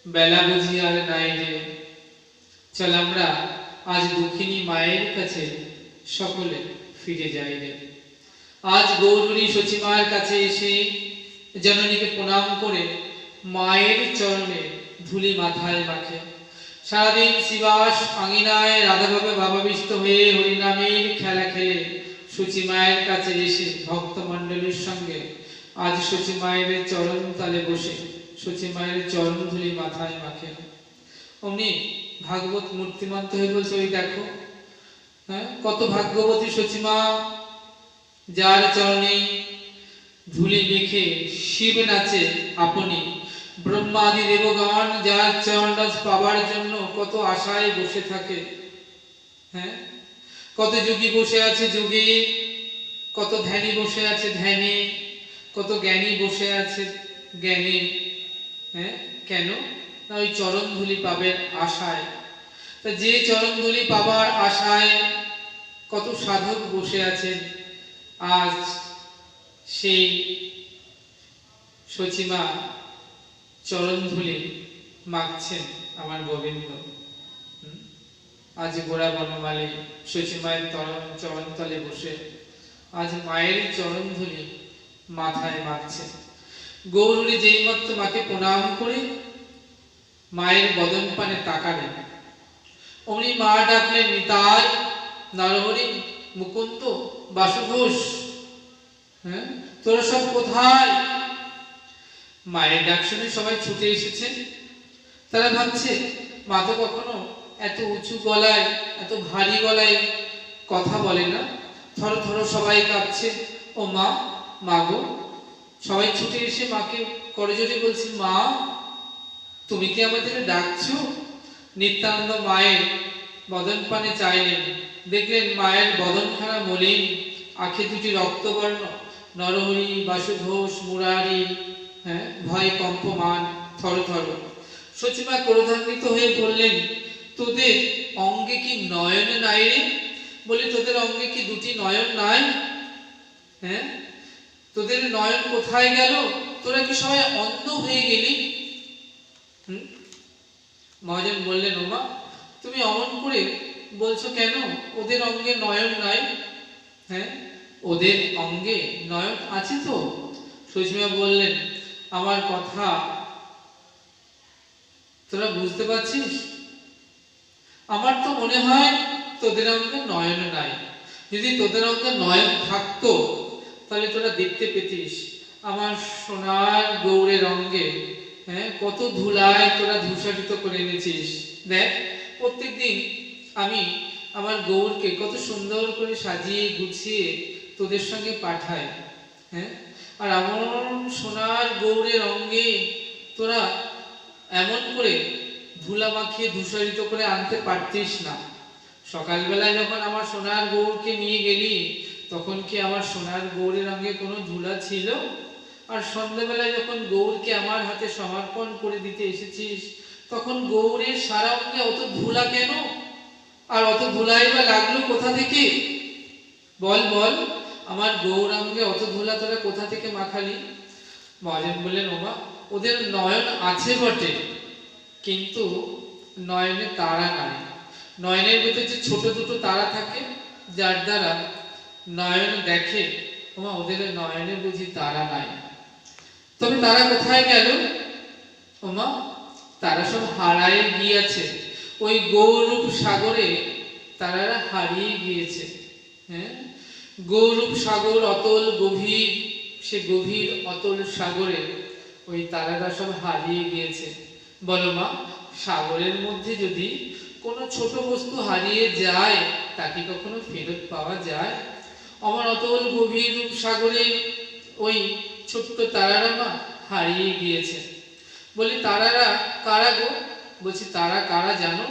বেলা বুঝি আর নাই রে, চল আমরা আজ দুঃখিনী মায়ের কাছে সকলে ফিরে যাই রে। আজ গৌরহরি সচিমার কাছে এসে জননীকে প্রণাম করে মায়ের চরণে ধুলি মাথায় মাখে। সারাদিন শিবাস আঙিনায় রাধাভাবে ভাবাবিষ্ট হয়ে হরিনামের খেলা খেলে সচি মায়ের কাছে এসে ভক্তমণ্ডলীর সঙ্গে আজ সচি মায়ের চরণ তলে বসে সচি মায়ের চরণ ধুলি মাথায় মাখেন। অমনি ভাগবত মূর্তিমন্ত হয়ে বলছে, ওই দেখো, হ্যাঁ, কত ভাগ্যবতী সচিমা, যার চরণে ধুলি মেখে শিব নাচে আপনি, ব্রহ্মাদি দেবগণ যার চরণরাজ পাবার জন্য কত আশায় বসে থাকে। হ্যাঁ, কত যোগী বসে আছে যোগে, কত ধ্যানী বসে আছে ধ্যানে, কত জ্ঞানী বসে আছে জ্ঞানে। হ্যাঁ, কেন না ওই চরণ ধুলি পাবেন আশায়। তা যে চরণ ধুলি পাবার আশায় কত সাধক বসে আছেন, আজ সেই সচিমা চরণ ধুলি মাখছেন আমার গোবিন্দ। আজ গোড়া বনমালী সচিমায়ের চরণ তলে বসে আজ মায়ের চরণ ধুলি মাথায় মাখছে। গৌরী যেই মাত্র মাকে প্রণাম করে মায়ের বদন পানে তাকালেন, অমনি মা ডাকলেন, নিতাই, নরহরি, মুকুন্দ, বাসুঘোষ, হ্যাঁ, তোরা সব কোথায়? মায়ের ডাক শুনে সবাই ছুটে এসেছে। তারা ভাবছে মা তো কখনো এত উঁচু গলায়, এত ভারী গলায় কথা বলে না। থর থর সবাই কাঁপছে। ও মা, মা গো! সবাই ছুটে এসে মাকে করজোড়ে বলছে, মা, তুমি কি আমাদের ডাকছো? নিত্যানন্দ মায়ের বদন পানে চাইলেন, দেখলেন মায়ের বদনখানা মলিন, আঁখে দুটি রক্তবর্ণ। নরহরি, বাসুঘোষ, মুরারি, হ্যাঁ, ভয় কম্পমান, থর থর। সচিমা ক্রোধান্বিত হয়ে বললেন, তোদের অঙ্গে কি নয়ন নাই রে? বলি, তোদের অঙ্গে কি দুটি নয়ন নাই? হ্যাঁ, তোদের নয়ন কোথায় গেল? তোরা কি সবাই অন্ধ হয়ে গেলি? মহাজন বললেন, ওমা, তুমি অমন করে বলছো কেন? ওদের অঙ্গে নয়ন নাই। হ্যাঁ, ওদের অঙ্গে নয়ন আছে তো। সচিমা বললেন, আমার কথা তোরা বুঝতে পারছিস? আমার তো মনে হয় তোদের অঙ্গে নয়ন নাই। যদি তোদের অঙ্গে নয়ন থাকতো তাহলে তোরা দেখতে পেতিস আমার সোনার গৌরের অঙ্গে, হ্যাঁ, কত ধুলায় তোরা ধূসরিত করে এনেছিস। দেখ, প্রত্যেকদিন আমি আমার গৌরকে কত সুন্দর করে সাজিয়ে গুছিয়ে তোদের সঙ্গে পাঠাই। হ্যাঁ, আর আমার সোনার গৌরের অঙ্গে তোরা এমন করে ধুলা মাখিয়ে ধূসরিত করে আনতে পারতিস না। সকালবেলায় যখন আমার সোনার গৌরকে নিয়ে গেলি তখন কি আমার সোনার গৌরের অঙ্গে কোনো ধুলা ছিল? আর সন্ধ্যাবেলায় যখন গৌরকে আমার হাতে সমর্পণ করে দিতে এসেছিস তখন গৌরের সারা অঙ্গে অত ধুলা কেন? আর অত ধুলাই বা লাগলো কোথা থেকে? বল বল, আমার গৌরাঙ্গে অত ধুলা তোরা কোথা থেকে মাখালি? মহাজন বললেন, ওমা, ওদের নয়ন আছে বটে, কিন্তু নয়নে তারা নাই। নয়নের ভিতরে যে ছোট দুটো তারা থাকে যার দ্বারা নয়ন দেখে, ওমা, ওদের নয়নে বুঝি তারা নাই। তবে তারা কোথায় গেল? ওমা, তারা সব হারায় গিয়েছে। ওই গৌরূপ সাগরে তারা হারিয়ে গিয়েছে। হ্যাঁ, গৌরূপ সাগর অতল গভীর, সে গভীর অতল সাগরে ওই তারারা সব হারিয়ে গিয়েছে। বলো মা, সাগরের মধ্যে যদি কোনো ছোট বস্তু হারিয়ে যায় তা কি কখনো ফেরত পাওয়া যায়? আমার অতল গভীর রূপ সাগরে ওই ছোট্ট তারারা মা হারিয়ে গিয়েছে। বলি, তারারা কারা গো? বলছি, তারা কারা জানো?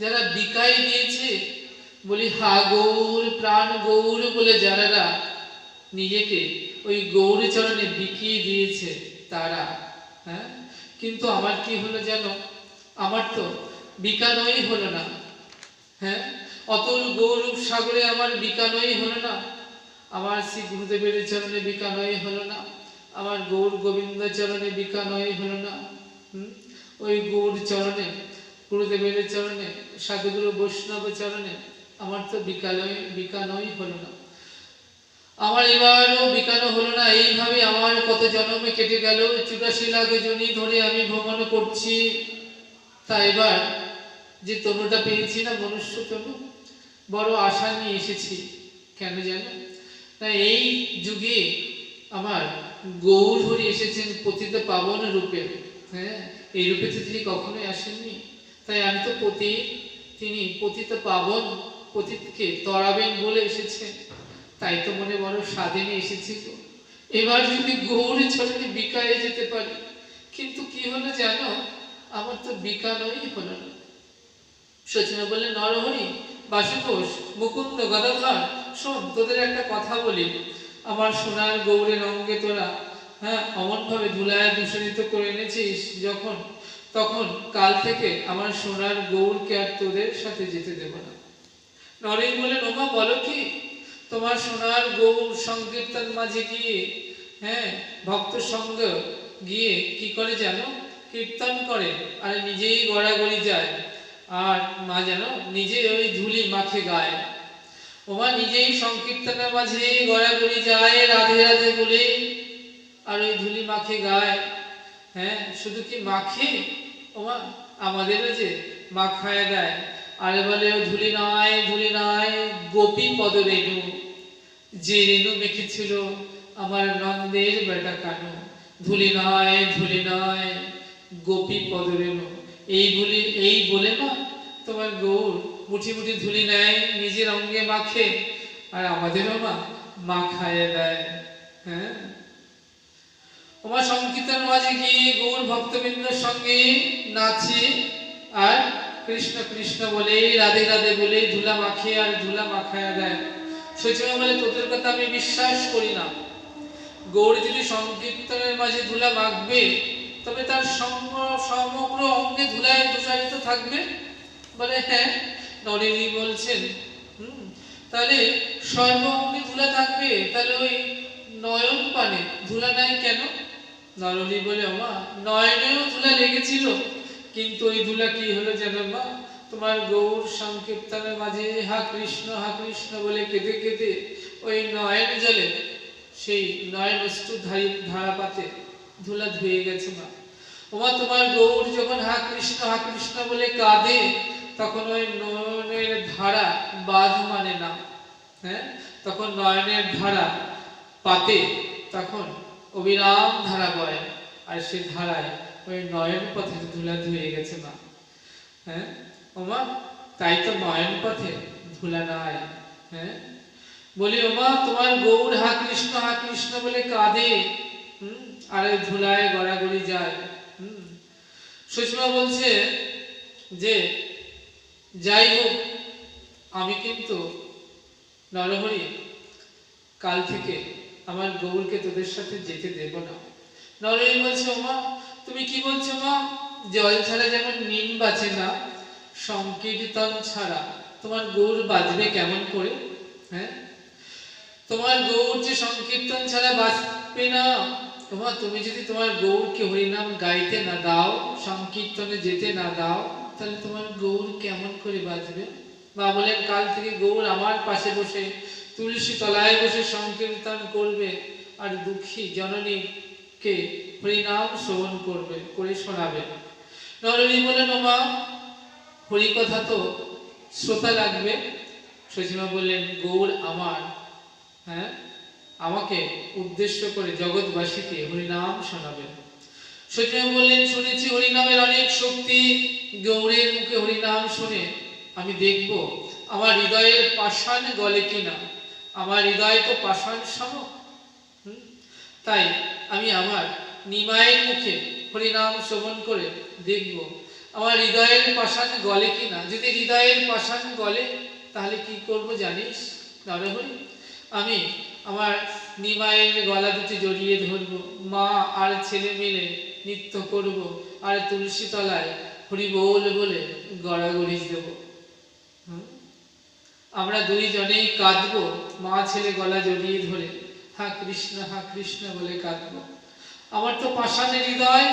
যারা বিকাই দিয়েছে। বলি, হা গৌর, প্রাণ গৌর বলে যারা নিজেকে ওই গৌর চরণে বিকিয়ে দিয়েছে তারা। হ্যাঁ, কিন্তু আমার কি হলো জানো? আমার তো বিকানই হলো না। হ্যাঁ, অতল গৌরব সাগরে আমার বিকানই হলো না। আমার শ্রী গুরুদেবের চরণে বিকানই হলো না। আমার গৌর গোবিন্দ চরণে বিকানই হলো না। ওই গৌর চরণে, গুরুদেবের চরণে, সাধুগুরু বৈষ্ণব চরণে আমার তো বিকানই হলো না। আমার এবারও বিকানো হলো না। এইভাবে আমার কত জন্মে কেটে গেল। ৮৪ লাখ জনি ধরে আমি ভ্রমণ করছি। তা এবার যে তনুটা পেয়েছি না, মনুষ্য তনু, বড় আশা নিয়ে এসেছি। কেন জানো? তাই এই যুগে আমার গৌর হরি এসেছেন পতিত পাবন রূপে। হ্যাঁ, এই রূপে তো তিনি কখনোই আসেননি। তাই আমি তো পতিত, তিনি পতিত পাবন, পতিতকে তরাবেন বলে এসেছেন। তাই তো মনে বড় স্বাধীনে এসেছি তো। এবার যদি গৌরী চরণে বিকায়ে যেতে পারি, কিন্তু কি হলো জানো, আমার তো বিকানোই হলো না। সচিমা বললেন, নরহরি, বাসুতোষ, মুকুন্দ, গদাধর, শোন, তোদের একটা কথা বলি। আমার সোনার গৌরের অঙ্গে তোরা অমন ভাবে ধুলায় দূষণিত করে এনেছিস যখন, তখন কাল থেকে আমার সোনার গৌরকে আর তোদের সাথে যেতে দেব না। নরেন বলে, নোমা বলো কি? তোমার সোনার গৌর সংকীর্তন মাঝে গিয়ে ভক্ত সঙ্গ গিয়ে কি করে জানো? কীর্তন করে আর নিজেই গড়াগড়ি যায়, আর মা যেন নিজে ওই ধুলি মাখে গায়। ওমা নিজেই সংকীর্তনের মাঝে গড়াগড়ি যায় রাধে রাধে বলে, আর ওই ধুলি মাখে গায়। শুধু কি মাখে, ওমা আমাদেরও যে মাখায় দেয়। আর বলে, ও ধুলি নয়, ধুলি নয়, গোপী পদ রেণু, যে রেণু মেখেছিল আমার নন্দের বেটা কানু। ধুলি নয়, ধুলি নয়, গোপী পদ রেণু। এই বলে না তোমার গৌর মুঠি মুঠি ধুলি নেয়, নিজের অঙ্গে মাখে, আর আমাদেরও মাখায় দেয়। ওমা সংকীর্তন মাঝে গিয়ে গৌর ভক্তবৃন্দের সঙ্গে নাচে আর কৃষ্ণ কৃষ্ণ বলে, রাধে রাধে বলে ধুলা মাখে আর ধুলা মাখায়া দেয়। সচিমা বলে, তোদের কথা আমি বিশ্বাস করি না। গৌর যদি সংকীর্তনের মাঝে ধুলা মাখবে, তবে তার সমগ্র অঙ্গে ধুলায় দূষায়িত থাকবে। বলে, হ্যাঁ। নরেন্দ্র বলছেন, তাহলে সর্ব অঙ্গে ধুলা থাকবে, তাহলে ওই নয়ন পানে ধুলা নাই কেন? নরহরি বলে, মা নয়নেও ধুলা লেগেছিল, কিন্তু ওই ধুলা কি হলো জানো মা? তোমার গৌর সংকীর্তনের মাঝে হা কৃষ্ণ বলে কেঁদে কেঁদে ওই নয়ন জলে, সেই নয়ন অশ্রু ধারাপাতে ধুলা ধুয়ে গেছে মা। ওমা তোমার গৌর যখন হা কৃষ্ণ বলে কাঁদে, তখন ওই নয়নের ধারা বাঁধ মানে না। তখন নয়নের ধারা পাতে তখন অবিরাম ধারা বয়, আর সে ধারায় ওই নয়ন পথে ধুলা ধুয়ে গেছে মা। ওমা তাই তো নয়ন পথে ধুলা নাই। বলি, ওমা তোমার গৌর হা কৃষ্ণ বলে কাঁদে, আর ওই ধুলায় গড়াগড়ি যায়। সুষমা বলছে যে যাই হোক, আমি কিন্তু নরহরি কাল থেকে আমার গৌরকে তোদের সাথে যেতে দেব না। নরহরি বলছে, ওমা তুমি কি বলছো মা? জল ছাড়া যেমন নিম বাঁচে না, সংকীর্তন ছাড়া তোমার গৌর বাজবে কেমন করে? তোমার গৌর যে সংকীর্তন ছাড়া বাঁচবে না। তুমি যদি তোমার গৌরকে হরিনাম গাইতে না দাও, সংকীর্তনে যেতে না দাও, তাহলে তোমার গৌর কেমন করে বাজবে? মা বলেন, কাল থেকে গৌর আমার পাশে বসে তুলসী তলায় বসে সংকীর্তন করবে, আর দুঃখী জননীকে হরিনাম শ্রবণ করবে, করে শোনাবে। নরহরি বলেন, মা হরি কথা তো শ্রোতা লাগবে। সচিমা বললেন, গৌর আমার, আমাকে উদ্দেশ্য করে জগৎবাসীকে হরিনাম শোনাবেন। সচিমা বললেন, শুনেছি হরিনামের অনেক শক্তি। গৌরের মুখে হরিনাম শুনে আমি দেখব আমার হৃদয়ের পাষাণ গলে কিনা। আমার হৃদয় তো পাষাণ সম। তাই আমি আমার নিমায়ের মুখে হরিনাম শ্রবণ করে দেখব আমার হৃদয়ের পাষাণ গলে কিনা। যদি হৃদয়ের পাষাণ গলে, তাহলে কি করব জানিস নরহরি? আমি আমার নিমায়ের গলা দুটি জড়িয়ে ধরবো, মা আর ছেলে মিলে নৃত্য করব, আর তুলসী তলায় হরি বল বলে গড়াগড়ি দেব। আমরা দুইজনেই কাঁদবো, মা ছেলে গলা জড়িয়ে ধরে হা কৃষ্ণ বলে কাঁদবো। আমার তো পাষাণের হৃদয়।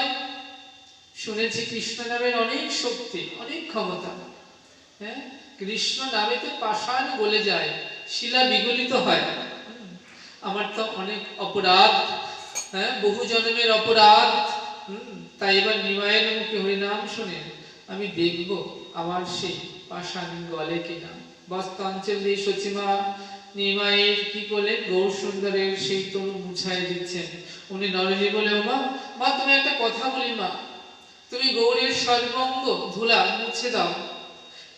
শুনেছি কৃষ্ণ নামের অনেক শক্তি, অনেক ক্ষমতা। কৃষ্ণ নামেতে পাষাণ গলে যায়, শিলা বিগলিত হয়। আমার তো অনেক অপরাধ, বহু জন্মের অপরাধ। তাই এবার নিমায়ের মুখে হরিনাম শুনে আমি দেখব আমার সেই পাষাণ গলে কিনা। বস্ত্র অঞ্চল দিয়ে সচিমা নিমাইয়ের কি করলেন, গৌর সুন্দরের সেই তনু মুছাই দিচ্ছেন। উনি নরহরি বলে, ও মা, মা তুমি একটা কথা বলি মা, তুমি গৌরের সর্বাঙ্গ ধুলা মুছে দাও,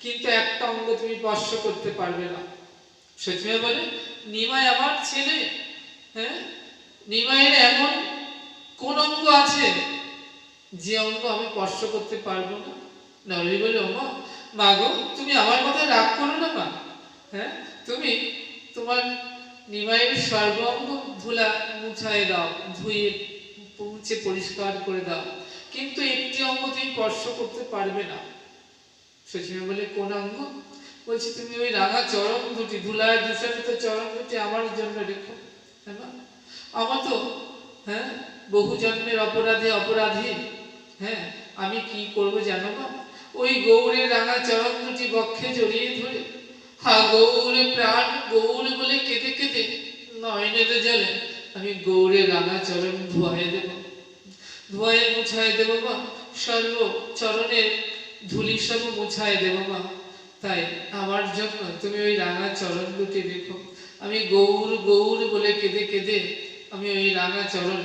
কিন্তু একটা অঙ্গ তুমি স্পর্শ করতে পারবে না। সচিমা বলে, নিমাই আমার ছেলে, হ্যাঁ, নিমাইয়ের এমন কোন অঙ্গ আছে যে অঙ্গ আমি স্পর্শ করতে পারবো না? নরহরি বলে, ও মা, মা গো তুমি আমার কথা রাগ করো না মা, হ্যাঁ, তুমি তোমার নিমাইয়ের সর্বাঙ্গ ধুলা মুছায় দাও, ধুয়ে মুছে পরিষ্কার করে দাও, কিন্তু একটি অঙ্গ তুমি স্পর্শ করতে পারবে না। সচিমা বলে, কোন অঙ্গ? বলছি তুমি ওই রাঙা চরণ দুটি, ধুলায় দূষিত চরণ দুটি আমার জন্য রেখো। হ্যাঁ, আমার তো, হ্যাঁ, বহু জন্মের অপরাধী, হ্যাঁ, আমি কি করব জানো না, ওই গৌরের রাঙা চরণ দুটি বক্ষে জড়িয়ে ধরে হা গৌরে প্রাণ গৌর বলে কেঁদে কেঁদে নয়নের জলে আমি গৌরের রাঙা চরণ ধোয়াই দেব, ধোয়াই মুছাই দেব মা, সর্ব চরণের ধুলি সব মুছাই দেব মা। তাই আমার জন্য তুমি ওই রাঙা চরণ দুটি রেখো, আমি গৌর গৌর বলে কেঁদে কেঁদে আমি ওই রাঙা চরণ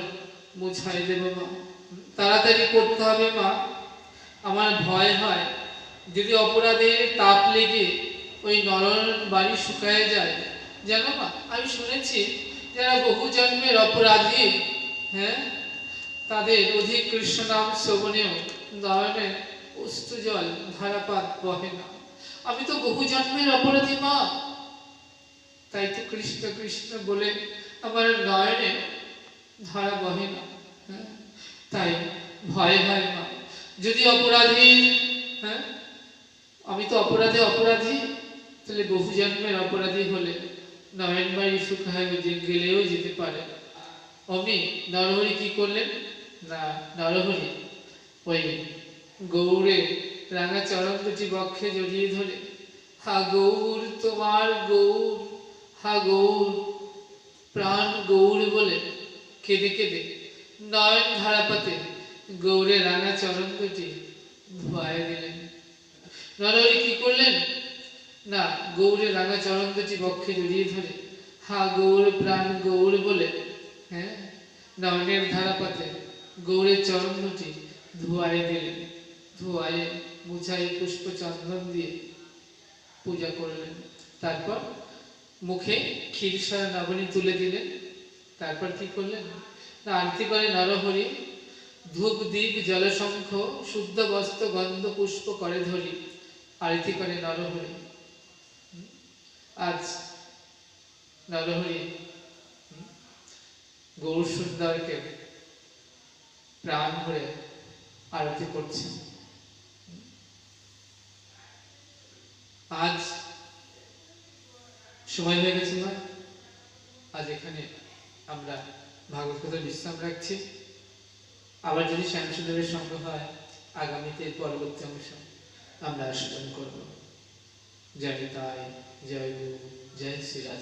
মুছাই দেব মা। তাড়াতাড়ি করতে হবে মা, আমার ভয় হয় যদি অপরাধের তাপ লেগে ওই নরন বাড়ি শুকায় যায়। জানো মা, আমি শুনেছি যারা বহু জন্মের অপরাধী, হ্যাঁ, তাদের অধিক কৃষ্ণ নাম শ্রবণেও নয়নে অশ্রু জল ধারাপাত বহে না। আমি তো বহু জন্মের অপরাধী মা, তাই তো কৃষ্ণ কৃষ্ণ বলে আমার নয়নে ধারা বহে না। হ্যাঁ, তাই ভয় হয় মা, যদি অপরাধী, হ্যাঁ, আমি তো অপরাধী, তাহলে বহু জন্মের অপরাধী হলে নয়ন বাড়ি শুকায় গেলেও যেতে পারে। অমনি নরহরি কি করলেন না, নরহরি ওই গৌরের রাঙা চরণ দুটি বক্ষে জড়িয়ে ধরে হা গৌর তোমার গৌর, হা গৌর প্রাণ গৌর বলে কেঁদে কেঁদে নয়ন ধারাপাতে গৌরের রাঙা চরণ দুটি ধোয়ায় দিলেন। নরহরি কি করলেন না, গৌরের রাঙা চরণ দুটি বক্ষে জড়িয়ে ধরে হা গৌর প্রাণ গৌর বলে, হ্যাঁ, নয়নের ধারাপাতে গৌরের চরণ দুটি ধোয়ায় দিলেন, ধোয়ায় মুছাই পুষ্প চন্দন দিয়ে পূজা করলেন। তারপর মুখে ক্ষীরসারা নবনী তুলে দিলেন। তারপর কি করলেন না, আরতি করে নরহরি, ধূপ দীপ জলশঙ্খ শুদ্ধ বস্ত্র গন্ধ পুষ্প করে ধরি, আরতি করে নরহরি। আজ নরহরি গৌর সুন্দরকে প্রাণ ভরে আরতি করছেন। আজ সময় হয়ে গেছে মা, আজ এখানে আমরা ভাগবত কথা বিশ্রাম রাখছি। আবার যদি শ্যামসুন্দরের সঙ্গ হয় আগামীতে পরবর্তী অংশ আমরা আস্বাদন করব। জয় নিতাই, জয় গুরু, জয় শ্রী রাধে।